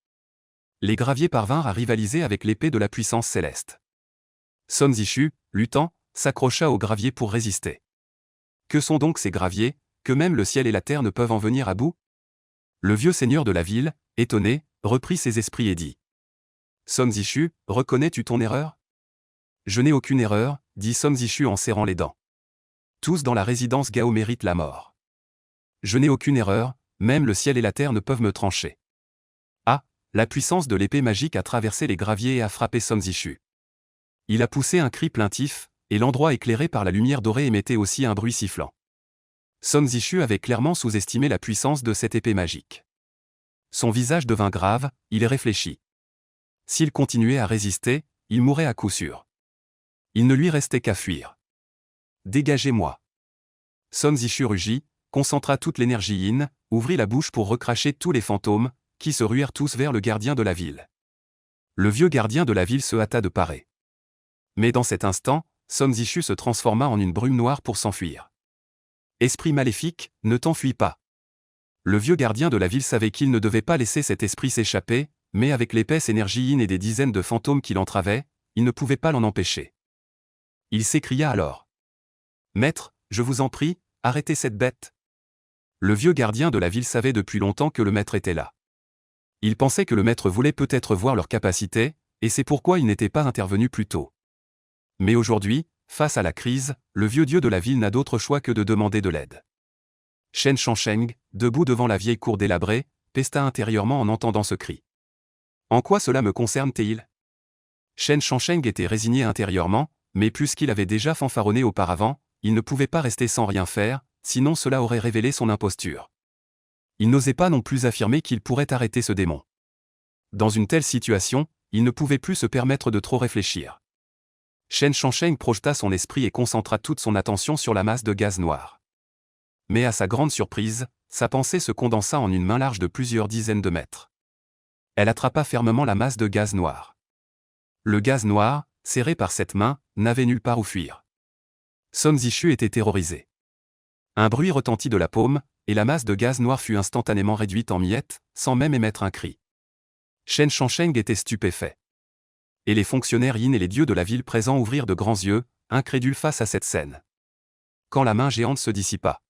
Les graviers parvinrent à rivaliser avec l'épée de la puissance céleste. Sun Zishu, luttant, s'accrocha aux graviers pour résister. Que sont donc ces graviers, que même le ciel et la terre ne peuvent en venir à bout? Le vieux seigneur de la ville, étonné, reprit ses esprits et dit. Sun Zishu, reconnais-tu ton erreur? Je n'ai aucune erreur, dit Sun Zishu en serrant les dents. Tous dans la résidence Gao méritent la mort. Je n'ai aucune erreur, même le ciel et la terre ne peuvent me trancher. Ah, la puissance de l'épée magique a traversé les graviers et a frappé Sun Zishu. Il a poussé un cri plaintif, et l'endroit éclairé par la lumière dorée émettait aussi un bruit sifflant. Sun Zishu avait clairement sous-estimé la puissance de cette épée magique. Son visage devint grave, il réfléchit. S'il continuait à résister, il mourrait à coup sûr. Il ne lui restait qu'à fuir. Dégagez-moi. Sun Zishu rugit, concentra toute l'énergie yin, ouvrit la bouche pour recracher tous les fantômes, qui se ruèrent tous vers le gardien de la ville. Le vieux gardien de la ville se hâta de parer. Mais dans cet instant, Sun Zishu se transforma en une brume noire pour s'enfuir. Esprit maléfique, ne t'enfuis pas. Le vieux gardien de la ville savait qu'il ne devait pas laisser cet esprit s'échapper, mais avec l'épaisse énergie yin et des dizaines de fantômes qui l'entravaient, il ne pouvait pas l'en empêcher. Il s'écria alors. Maître, je vous en prie, arrêtez cette bête. Le vieux gardien de la ville savait depuis longtemps que le maître était là. Il pensait que le maître voulait peut-être voir leur capacité, et c'est pourquoi il n'était pas intervenu plus tôt. Mais aujourd'hui, face à la crise, le vieux dieu de la ville n'a d'autre choix que de demander de l'aide. Shen Shangsheng, debout devant la vieille cour délabrée, pesta intérieurement en entendant ce cri. En quoi cela me concerne-t-il? Shen Shangsheng était résigné intérieurement, mais puisqu'il avait déjà fanfaronné auparavant, il ne pouvait pas rester sans rien faire, sinon cela aurait révélé son imposture. Il n'osait pas non plus affirmer qu'il pourrait arrêter ce démon. Dans une telle situation, il ne pouvait plus se permettre de trop réfléchir. Shen Shangsheng projeta son esprit et concentra toute son attention sur la masse de gaz noir. Mais à sa grande surprise, sa pensée se condensa en une main large de plusieurs dizaines de mètres. Elle attrapa fermement la masse de gaz noir. Le gaz noir, serré par cette main, n'avait nulle part où fuir. Sun Zishu était terrorisé. Un bruit retentit de la paume, et la masse de gaz noir fut instantanément réduite en miettes, sans même émettre un cri. Shen Shangsheng était stupéfait. Et les fonctionnaires yin et les dieux de la ville présents ouvrirent de grands yeux, incrédules face à cette scène. Quand la main géante se dissipa.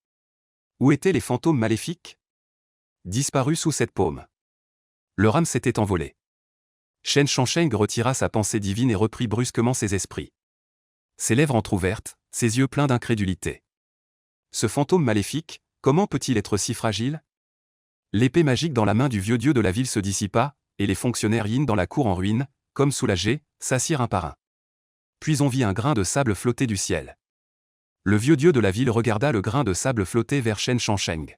Où étaient les fantômes maléfiques? Disparus sous cette paume. Leur âme s'était envolée. Shen Shangsheng retira sa pensée divine et reprit brusquement ses esprits. Ses lèvres entr'ouvertes, ses yeux pleins d'incrédulité. Ce fantôme maléfique, comment peut-il être si fragile? L'épée magique dans la main du vieux dieu de la ville se dissipa, et les fonctionnaires yin dans la cour en ruine, comme soulagés, s'assirent un par un. Puis on vit un grain de sable flotter du ciel. Le vieux dieu de la ville regarda le grain de sable flotter vers Shen Shangsheng.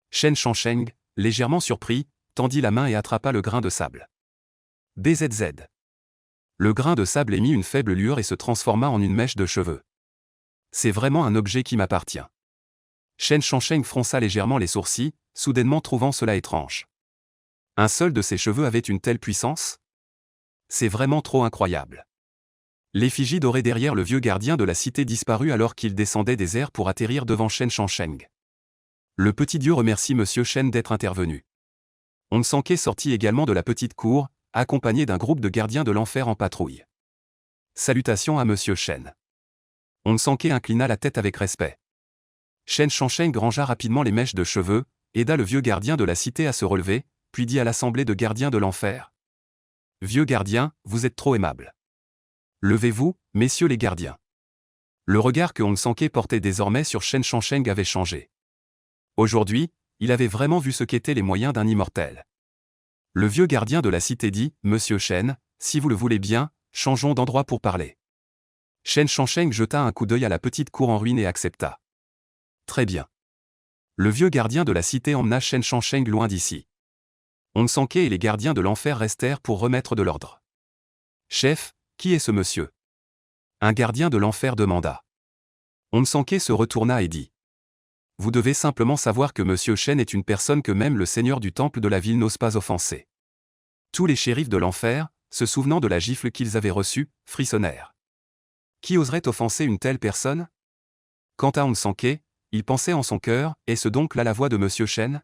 Shen Shangsheng, légèrement surpris, tendit la main et attrapa le grain de sable. BZZ. Le grain de sable émit une faible lueur et se transforma en une mèche de cheveux. C'est vraiment un objet qui m'appartient. Shen Shangsheng fronça légèrement les sourcils, soudainement trouvant cela étrange. Un seul de ses cheveux avait une telle puissance? C'est vraiment trop incroyable. L'effigie dorée derrière le vieux gardien de la cité disparut alors qu'il descendait des airs pour atterrir devant Shen Shangsheng. Le petit dieu remercie Monsieur Shen d'être intervenu. On Sanke sortit également de la petite cour, accompagné d'un groupe de gardiens de l'enfer en patrouille. Salutations à Monsieur Shen. On Sanke inclina la tête avec respect. Shen Shangsheng rangea rapidement les mèches de cheveux, aida le vieux gardien de la cité à se relever, puis dit à l'assemblée de gardiens de l'enfer. Vieux gardien, vous êtes trop aimable. Levez-vous, messieurs les gardiens. Le regard que On Sanke portait désormais sur Shen Shangsheng avait changé. Aujourd'hui, il avait vraiment vu ce qu'étaient les moyens d'un immortel. Le vieux gardien de la cité dit, « Monsieur Shen, si vous le voulez bien, changeons d'endroit pour parler. » Shen Shangsheng jeta un coup d'œil à la petite cour en ruine et accepta. Très bien. Le vieux gardien de la cité emmena Shen Shangsheng loin d'ici. Hong Sanke et les gardiens de l'enfer restèrent pour remettre de l'ordre. Chef, qui est ce monsieur? Un gardien de l'enfer demanda. Hong Sanke se retourna et dit. Vous devez simplement savoir que Monsieur Shen est une personne que même le seigneur du temple de la ville n'ose pas offenser. Tous les shérifs de l'enfer, se souvenant de la gifle qu'ils avaient reçue, frissonnèrent. Qui oserait offenser une telle personne? Quant à Hong Sanke, il pensait en son cœur, est-ce donc là la voix de Monsieur Shen?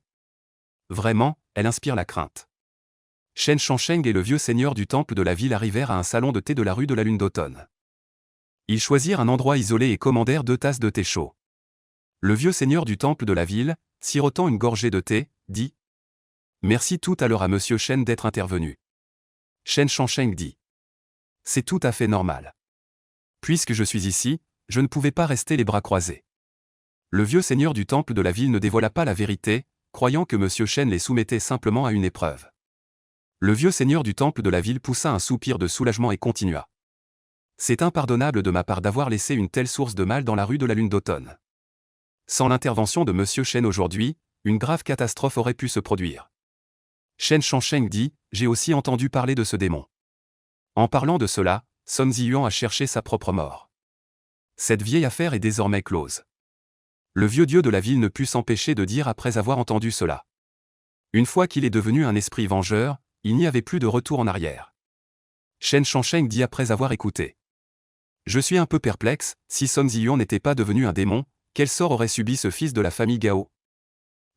Vraiment, elle inspire la crainte. Shen Shangsheng et le vieux seigneur du temple de la ville arrivèrent à un salon de thé de la rue de la Lune d'automne. Ils choisirent un endroit isolé et commandèrent 2 tasses de thé chaud. Le vieux seigneur du temple de la ville, sirotant une gorgée de thé, dit « Merci tout à l'heure à Monsieur Shen d'être intervenu. » Shen Shangsheng dit « C'est tout à fait normal. Puisque je suis ici, je ne pouvais pas rester les bras croisés. » Le vieux seigneur du temple de la ville ne dévoila pas la vérité, croyant que Monsieur Shen les soumettait simplement à une épreuve. Le vieux seigneur du temple de la ville poussa un soupir de soulagement et continua. « C'est impardonnable de ma part d'avoir laissé une telle source de mal dans la rue de la Lune d'automne. Sans l'intervention de Monsieur Shen aujourd'hui, une grave catastrophe aurait pu se produire. » Shen Shangsheng dit, « J'ai aussi entendu parler de ce démon. En parlant de cela, Sun Ziyuan a cherché sa propre mort. Cette vieille affaire est désormais close. » Le vieux dieu de la ville ne put s'empêcher de dire après avoir entendu cela. Une fois qu'il est devenu un esprit vengeur, il n'y avait plus de retour en arrière. Shen Shangsheng dit après avoir écouté. « Je suis un peu perplexe, si Sun Ziyuan n'était pas devenu un démon, quel sort aurait subi ce fils de la famille Gao? »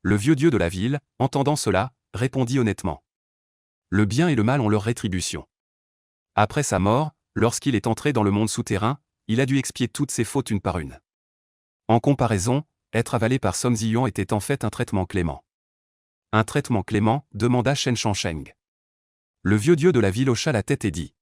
Le vieux dieu de la ville, entendant cela, répondit honnêtement. Le bien et le mal ont leur rétribution. Après sa mort, lorsqu'il est entré dans le monde souterrain, il a dû expier toutes ses fautes une par une. En comparaison, être avalé par Sun Ziyuan était en fait un traitement clément. Un traitement clément, demanda Shen Shangsheng. Le vieux dieu de la ville hocha la tête et dit.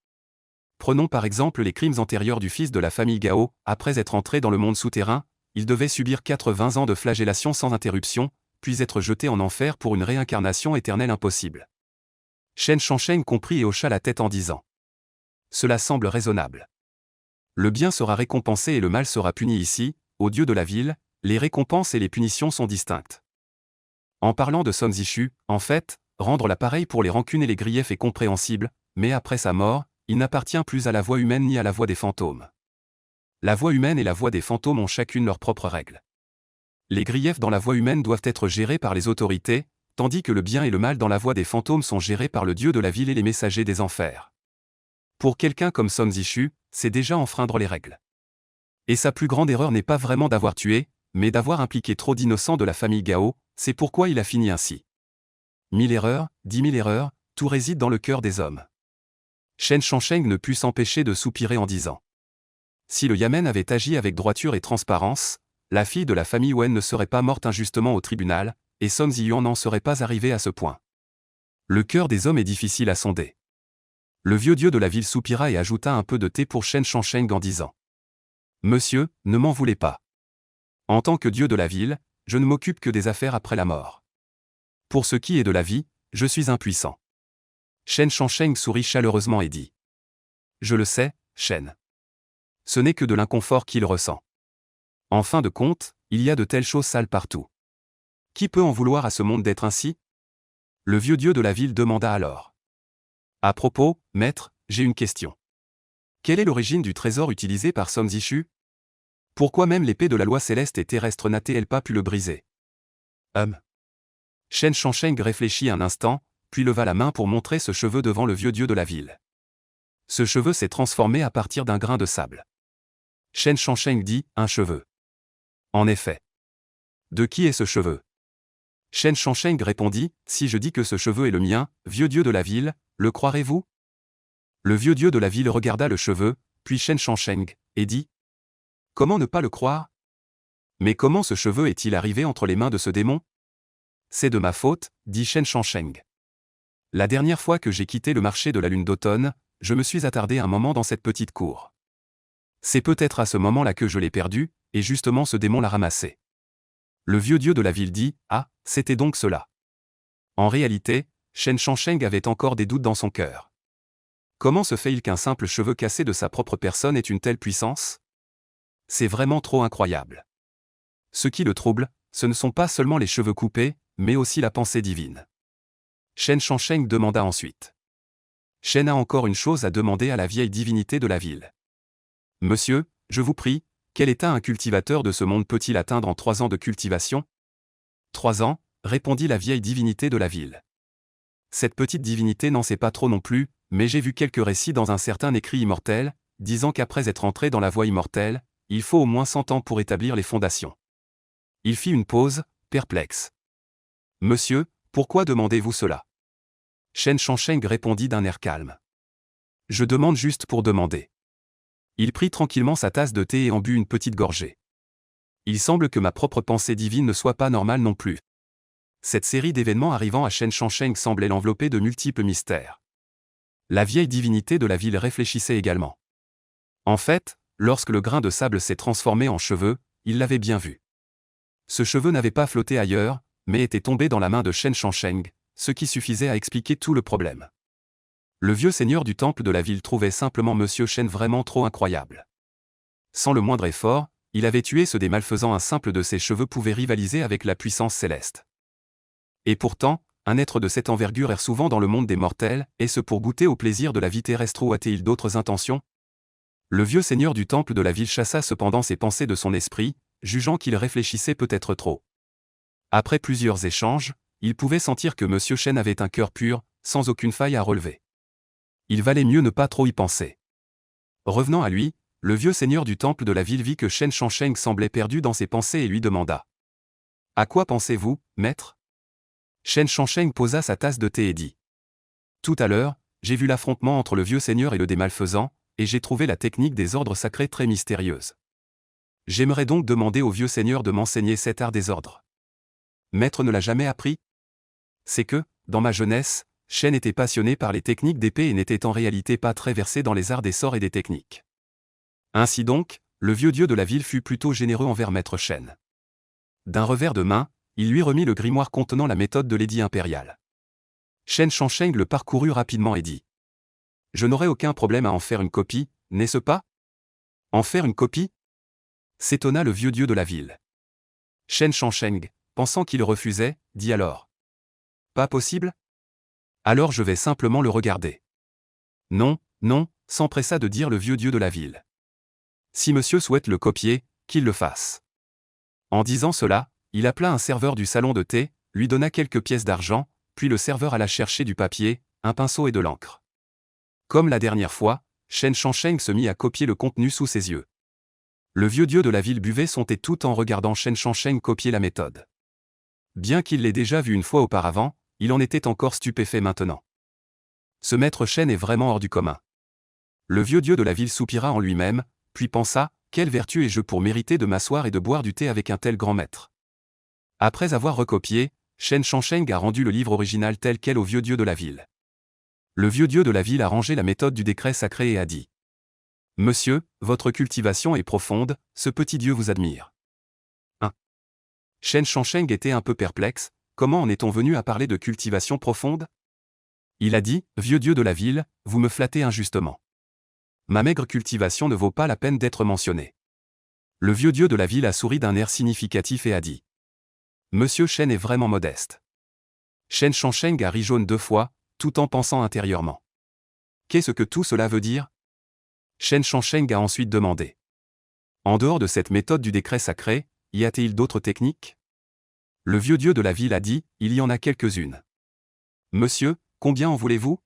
Prenons par exemple les crimes antérieurs du fils de la famille Gao, après être entré dans le monde souterrain, il devait subir 80 ans de flagellation sans interruption, puis être jeté en enfer pour une réincarnation éternelle impossible. Shen Shangsheng comprit et hocha la tête en disant. Cela semble raisonnable. Le bien sera récompensé et le mal sera puni ici, au dieu de la ville, les récompenses et les punitions sont distinctes. En parlant de Sun Zishu, en fait, rendre l'appareil pour les rancunes et les griefs est compréhensible, mais après sa mort, il n'appartient plus à la voix humaine ni à la voix des fantômes. La voix humaine et la voix des fantômes ont chacune leurs propres règles. Les griefs dans la voie humaine doivent être gérés par les autorités, tandis que le bien et le mal dans la voie des fantômes sont gérés par le dieu de la ville et les messagers des enfers. Pour quelqu'un comme Sun Zishu, c'est déjà enfreindre les règles. Et sa plus grande erreur n'est pas vraiment d'avoir tué, mais d'avoir impliqué trop d'innocents de la famille Gao, c'est pourquoi il a fini ainsi. 1000 erreurs, 10 000 erreurs, tout réside dans le cœur des hommes. Shen Shangsheng ne put s'empêcher de soupirer en disant. Si le Yamen avait agi avec droiture et transparence, la fille de la famille Wen ne serait pas morte injustement au tribunal, et Sun Ziyuan n'en serait pas arrivé à ce point. Le cœur des hommes est difficile à sonder. Le vieux dieu de la ville soupira et ajouta un peu de thé pour Shen Shangsheng en disant. Monsieur, ne m'en voulez pas. En tant que dieu de la ville, je ne m'occupe que des affaires après la mort. Pour ce qui est de la vie, je suis impuissant. Shen Shangsheng sourit chaleureusement et dit. Je le sais, Shen. Ce n'est que de l'inconfort qu'il ressent. En fin de compte, il y a de telles choses sales partout. Qui peut en vouloir à ce monde d'être ainsi? Le vieux dieu de la ville demanda alors. À propos, maître, j'ai une question. Quelle est l'origine du trésor utilisé par Sun Zishu? Pourquoi même l'épée de la loi céleste et terrestre n'a-t-elle pas pu le briser? Shen Shangsheng réfléchit un instant, puis leva la main pour montrer ce cheveu devant le vieux dieu de la ville. Ce cheveu s'est transformé à partir d'un grain de sable. Shen Shangsheng dit, un cheveu. En effet. De qui est ce cheveu? Shen Shangsheng répondit, si je dis que ce cheveu est le mien, vieux dieu de la ville, le croirez-vous? Le vieux dieu de la ville regarda le cheveu, puis Shen Shangsheng, et dit. Comment ne pas le croire? Mais comment ce cheveu est-il arrivé entre les mains de ce démon? C'est de ma faute, dit Shen Shangsheng. La dernière fois que j'ai quitté le marché de la lune d'automne, je me suis attardé un moment dans cette petite cour. C'est peut-être à ce moment-là que je l'ai perdu, et justement ce démon l'a ramassé. Le vieux dieu de la ville dit « Ah, c'était donc cela ». En réalité, Shen Shangsheng avait encore des doutes dans son cœur. Comment se fait-il qu'un simple cheveu cassé de sa propre personne ait une telle puissance? C'est vraiment trop incroyable. Ce qui le trouble, ce ne sont pas seulement les cheveux coupés, mais aussi la pensée divine. Shen Shangsheng demanda ensuite. Shen a encore une chose à demander à la vieille divinité de la ville. Monsieur, je vous prie, quel état un cultivateur de ce monde peut-il atteindre en 3 ans de cultivation? 3 ans, répondit la vieille divinité de la ville. Cette petite divinité n'en sait pas trop non plus, mais j'ai vu quelques récits dans un certain écrit immortel, disant qu'après être entré dans la voie immortelle, il faut au moins 100 ans pour établir les fondations. Il fit une pause, perplexe. Monsieur, pourquoi demandez-vous cela? Shen Shangsheng répondit d'un air calme. Je demande juste pour demander. Il prit tranquillement sa tasse de thé et en but une petite gorgée. Il semble que ma propre pensée divine ne soit pas normale non plus. Cette série d'événements arrivant à Shen Shangsheng semblait l'envelopper de multiples mystères. La vieille divinité de la ville réfléchissait également. En fait, lorsque le grain de sable s'est transformé en cheveux, il l'avait bien vu. Ce cheveu n'avait pas flotté ailleurs, mais était tombé dans la main de Shen Shangsheng, ce qui suffisait à expliquer tout le problème. Le vieux seigneur du temple de la ville trouvait simplement Monsieur Shen vraiment trop incroyable. Sans le moindre effort, il avait tué ce des malfaisants, un simple de ses cheveux pouvait rivaliser avec la puissance céleste. Et pourtant, un être de cette envergure erre souvent dans le monde des mortels, et ce pour goûter au plaisir de la vie terrestre, ou a-t-il d'autres intentions? Le vieux seigneur du temple de la ville chassa cependant ses pensées de son esprit, jugeant qu'il réfléchissait peut-être trop. Après plusieurs échanges, il pouvait sentir que Monsieur Shen avait un cœur pur, sans aucune faille à relever. Il valait mieux ne pas trop y penser. Revenant à lui, le vieux seigneur du temple de la ville vit que Shen Shangsheng semblait perdu dans ses pensées et lui demanda. « À quoi pensez-vous, maître ?» Shen Shangsheng posa sa tasse de thé et dit. « Tout à l'heure, j'ai vu l'affrontement entre le vieux seigneur et le des malfaisants, et j'ai trouvé la technique des ordres sacrés très mystérieuse. J'aimerais donc demander au vieux seigneur de m'enseigner cet art des ordres. Maître ne l'a jamais appris? C'est que, dans ma jeunesse, Shen était passionné par les techniques d'épée et n'était en réalité pas très versé dans les arts des sorts et des techniques. Ainsi donc, le vieux dieu de la ville fut plutôt généreux envers maître Shen. D'un revers de main, il lui remit le grimoire contenant la méthode de l'édit impérial. Shen Shangsheng le parcourut rapidement et dit. Je n'aurai aucun problème à en faire une copie, n'est-ce pas? En faire une copie? S'étonna le vieux dieu de la ville. Shen Shangsheng, pensant qu'il refusait, dit alors. Pas possible? Alors je vais simplement le regarder. Non, non, s'empressa de dire le vieux dieu de la ville. Si monsieur souhaite le copier, qu'il le fasse. En disant cela, il appela un serveur du salon de thé, lui donna quelques pièces d'argent, puis le serveur alla chercher du papier, un pinceau et de l'encre. Comme la dernière fois, Shen Shangsheng se mit à copier le contenu sous ses yeux. Le vieux dieu de la ville buvait son thé tout en regardant Shen Shangsheng copier la méthode. Bien qu'il l'ait déjà vu une fois auparavant, il en était encore stupéfait maintenant. Ce maître Shen est vraiment hors du commun. Le vieux dieu de la ville soupira en lui-même, puis pensa, quelle vertu ai-je pour mériter de m'asseoir et de boire du thé avec un tel grand maître? Après avoir recopié, Shen Shangsheng a rendu le livre original tel quel au vieux dieu de la ville. Le vieux dieu de la ville a rangé la méthode du décret sacré et a dit. Monsieur, votre cultivation est profonde, ce petit dieu vous admire. 1. Shen Shangsheng était un peu perplexe, comment en est-on venu à parler de cultivation profonde? Il a dit, vieux dieu de la ville, vous me flattez injustement. Ma maigre cultivation ne vaut pas la peine d'être mentionnée. Le vieux dieu de la ville a souri d'un air significatif et a dit. Monsieur Shen est vraiment modeste. Shen Shangsheng a ri jaune 2 fois, tout en pensant intérieurement. Qu'est-ce que tout cela veut dire? Shen Shangsheng a ensuite demandé. En dehors de cette méthode du décret sacré, y a-t-il d'autres techniques? Le vieux dieu de la ville a dit, il y en a quelques-unes. Monsieur, combien en voulez-vous?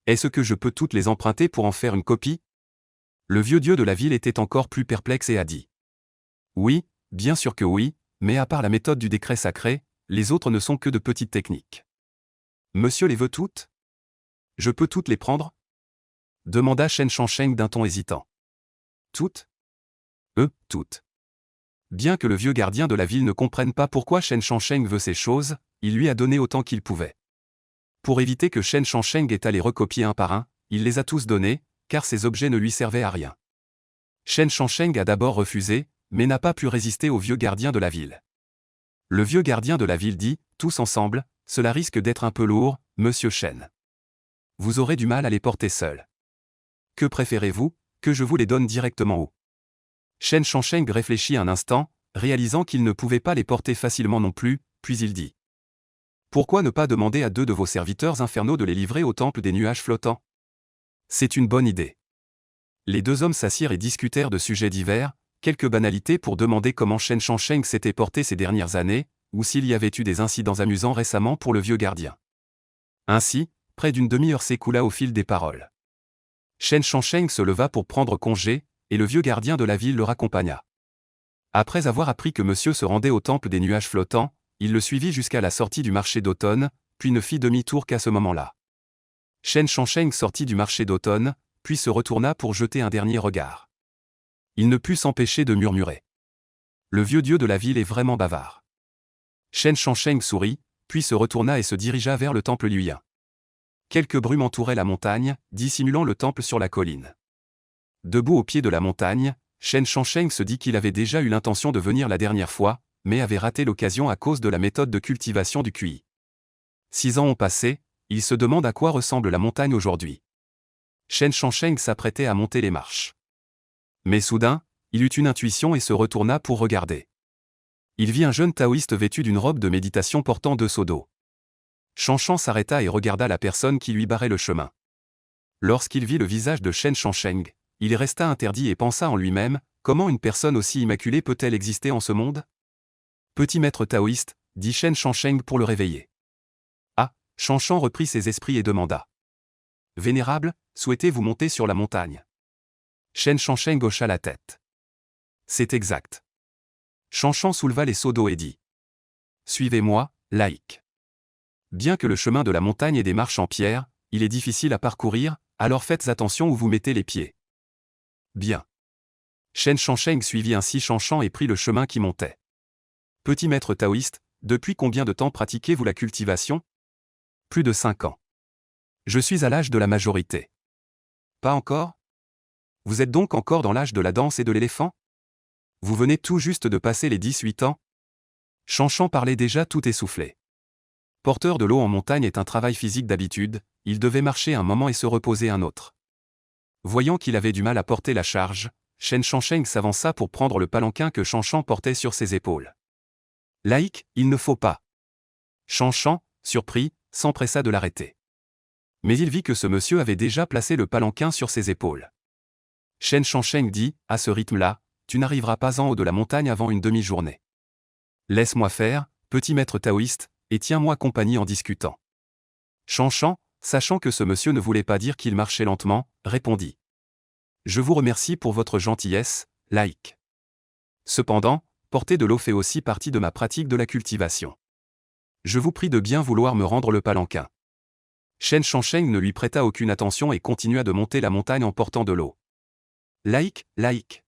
Est-ce que je peux toutes les emprunter pour en faire une copie? Le vieux dieu de la ville était encore plus perplexe et a dit. Oui, bien sûr que oui, mais à part la méthode du décret sacré, les autres ne sont que de petites techniques. Monsieur les veut toutes? Je peux toutes les prendre? Demanda Shen Shangsheng d'un ton hésitant. Toutes? Toutes. Bien que le vieux gardien de la ville ne comprenne pas pourquoi Shen Shangsheng veut ces choses, il lui a donné autant qu'il pouvait. Pour éviter que Shen Shangsheng ait à les recopier un par un, il les a tous donnés, car ces objets ne lui servaient à rien. Shen Shangsheng a d'abord refusé, mais n'a pas pu résister au vieux gardien de la ville. Le vieux gardien de la ville dit, tous ensemble, cela risque d'être un peu lourd, monsieur Chen. Vous aurez du mal à les porter seul. Que préférez-vous, que je vous les donne directement où? Shen Shangsheng réfléchit un instant, réalisant qu'il ne pouvait pas les porter facilement non plus, puis il dit. Pourquoi ne pas demander à 2 de vos serviteurs infernaux de les livrer au temple des nuages flottants? C'est une bonne idée. Les 2 hommes s'assirent et discutèrent de sujets divers, quelques banalités pour demander comment Shen Shangsheng s'était porté ces dernières années, ou s'il y avait eu des incidents amusants récemment pour le vieux gardien. Ainsi, près d'une demi-heure s'écoula au fil des paroles. Shen Shangsheng se leva pour prendre congé, et le vieux gardien de la ville le raccompagna. Après avoir appris que monsieur se rendait au temple des nuages flottants, il le suivit jusqu'à la sortie du marché d'automne, puis ne fit demi-tour qu'à ce moment-là. Shen Shangsheng sortit du marché d'automne, puis se retourna pour jeter un dernier regard. Il ne put s'empêcher de murmurer. Le vieux dieu de la ville est vraiment bavard. Shen Shangsheng sourit, puis se retourna et se dirigea vers le temple luyen. Quelques brumes entouraient la montagne, dissimulant le temple sur la colline. Debout au pied de la montagne, Shen Shangsheng se dit qu'il avait déjà eu l'intention de venir la dernière fois, mais avait raté l'occasion à cause de la méthode de cultivation du QI. 6 ans ont passé, il se demande à quoi ressemble la montagne aujourd'hui. Shen Shangsheng s'apprêtait à monter les marches. Mais soudain, il eut une intuition et se retourna pour regarder. Il vit un jeune taoïste vêtu d'une robe de méditation portant 2 seaux d'eau. Shanshan s'arrêta et regarda la personne qui lui barrait le chemin. Lorsqu'il vit le visage de Shen Shangsheng, il resta interdit et pensa en lui-même, comment une personne aussi immaculée peut-elle exister en ce monde? Petit maître taoïste, dit Shen Shangsheng pour le réveiller. Ah, Shanshan reprit ses esprits et demanda. Vénérable, souhaitez-vous monter sur la montagne? Shen Shangsheng hocha la tête. C'est exact. Shanshan souleva les seaux d'eau et dit. Suivez-moi, laïc. Bien que le chemin de la montagne ait des marches en pierre, il est difficile à parcourir, alors faites attention où vous mettez les pieds. Bien. Shen Shangsheng suivit ainsi Shanshan et prit le chemin qui montait. Petit maître taoïste, depuis combien de temps pratiquez-vous la cultivation? Plus de 5 ans. Je suis à l'âge de la majorité. Pas encore? Vous êtes donc encore dans l'âge de la danse et de l'éléphant? Vous venez tout juste de passer les 18 ans? Shanshan parlait déjà tout essoufflé. Porteur de l'eau en montagne est un travail physique d'habitude, il devait marcher un moment et se reposer un autre. Voyant qu'il avait du mal à porter la charge, Shen Shangsheng s'avança pour prendre le palanquin que Shanshan portait sur ses épaules. Laïc, il ne faut pas. Shanshan, surpris, s'empressa de l'arrêter. Mais il vit que ce monsieur avait déjà placé le palanquin sur ses épaules. Shen Shangsheng dit, à ce rythme-là, tu n'arriveras pas en haut de la montagne avant une demi-journée. Laisse-moi faire, petit maître taoïste, et tiens-moi compagnie en discutant. Shanshan, sachant que ce monsieur ne voulait pas dire qu'il marchait lentement, répondit. Je vous remercie pour votre gentillesse, laïc. Cependant, porter de l'eau fait aussi partie de ma pratique de la cultivation. Je vous prie de bien vouloir me rendre le palanquin. Shen Shangsheng ne lui prêta aucune attention et continua de monter la montagne en portant de l'eau. Laïc, laïc.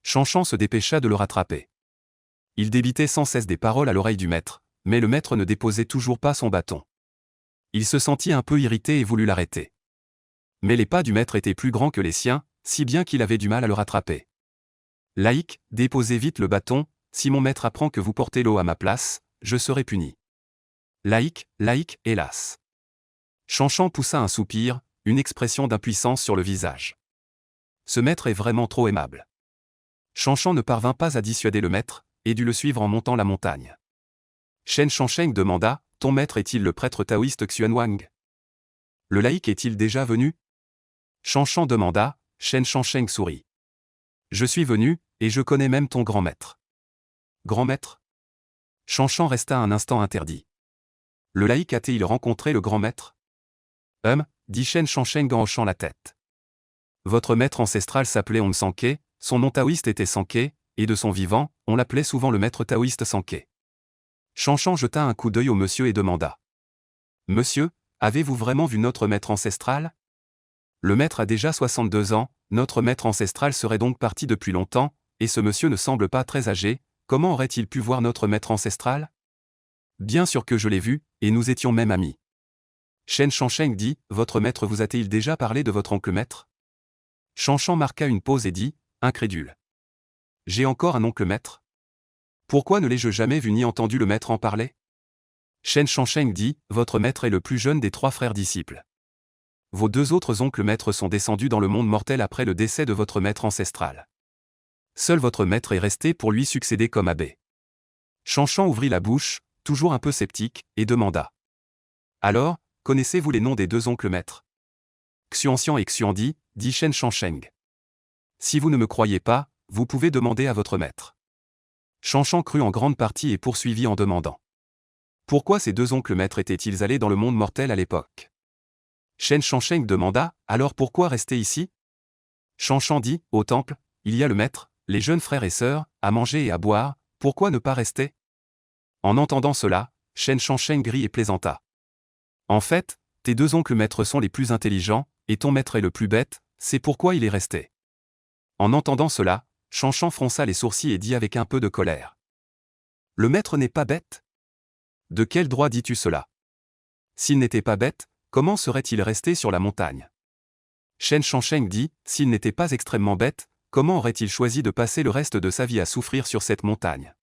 Shanshan se dépêcha de le rattraper. Il débitait sans cesse des paroles à l'oreille du maître, mais le maître ne déposait toujours pas son bâton. Il se sentit un peu irrité et voulut l'arrêter. Mais les pas du maître étaient plus grands que les siens, si bien qu'il avait du mal à le rattraper. Laïc, déposez vite le bâton, si mon maître apprend que vous portez l'eau à ma place, je serai puni. Laïc, laïc, hélas. Shanshan poussa un soupir, une expression d'impuissance sur le visage. Ce maître est vraiment trop aimable. Shanshan ne parvint pas à dissuader le maître, et dut le suivre en montant la montagne. Shen Shangsheng demanda, ton maître est-il le prêtre taoïste Xuanwang? Le laïc est-il déjà venu? Shanshan demanda, Shen Shangsheng sourit. Je suis venu, et je connais même ton grand maître. Grand maître? Shanshan resta un instant interdit. Le laïc a-t-il rencontré le grand maître? Dit Shen Shangsheng en hochant la tête. Votre maître ancestral s'appelait Hong Sanke, son nom taoïste était Sanke, et de son vivant, on l'appelait souvent le maître taoïste Sanke. Shanshan jeta un coup d'œil au monsieur et demanda. Monsieur, avez-vous vraiment vu notre maître ancestral? Le maître a déjà 62 ans, notre maître ancestral serait donc parti depuis longtemps, et ce monsieur ne semble pas très âgé, comment aurait-il pu voir notre maître ancestral? Bien sûr que je l'ai vu, et nous étions même amis. Shen Shangsheng dit, votre maître vous a-t-il déjà parlé de votre oncle maître? Shanshan marqua une pause et dit, incrédule. J'ai encore un oncle maître? Pourquoi ne l'ai-je jamais vu ni entendu le maître en parler? Shen Shangsheng dit, votre maître est le plus jeune des 3 frères disciples. Vos 2 autres oncles maîtres sont descendus dans le monde mortel après le décès de votre maître ancestral. Seul votre maître est resté pour lui succéder comme abbé. Shanshan ouvrit la bouche, toujours un peu sceptique, et demanda. Alors, connaissez-vous les noms des 2 oncles maîtres? Xuanxian et Xuandi, dit Shen Shangsheng. Si vous ne me croyez pas, vous pouvez demander à votre maître. Shanshan crut en grande partie et poursuivit en demandant. Pourquoi ces 2 oncles maîtres étaient-ils allés dans le monde mortel à l'époque? Shen Shangsheng demanda, alors pourquoi rester ici? Shanshan dit, au temple, il y a le maître, les jeunes frères et sœurs, à manger et à boire, pourquoi ne pas rester? En entendant cela, Shen Shangsheng rit et plaisanta. En fait, tes 2 oncles maîtres sont les plus intelligents, et ton maître est le plus bête, c'est pourquoi il est resté. En entendant cela, Shanshan fronça les sourcils et dit avec un peu de colère. Le maître n'est pas bête? De quel droit dis-tu cela? S'il n'était pas bête, comment serait-il resté sur la montagne? Shen Shangsheng dit, s'il n'était pas extrêmement bête, comment aurait-il choisi de passer le reste de sa vie à souffrir sur cette montagne?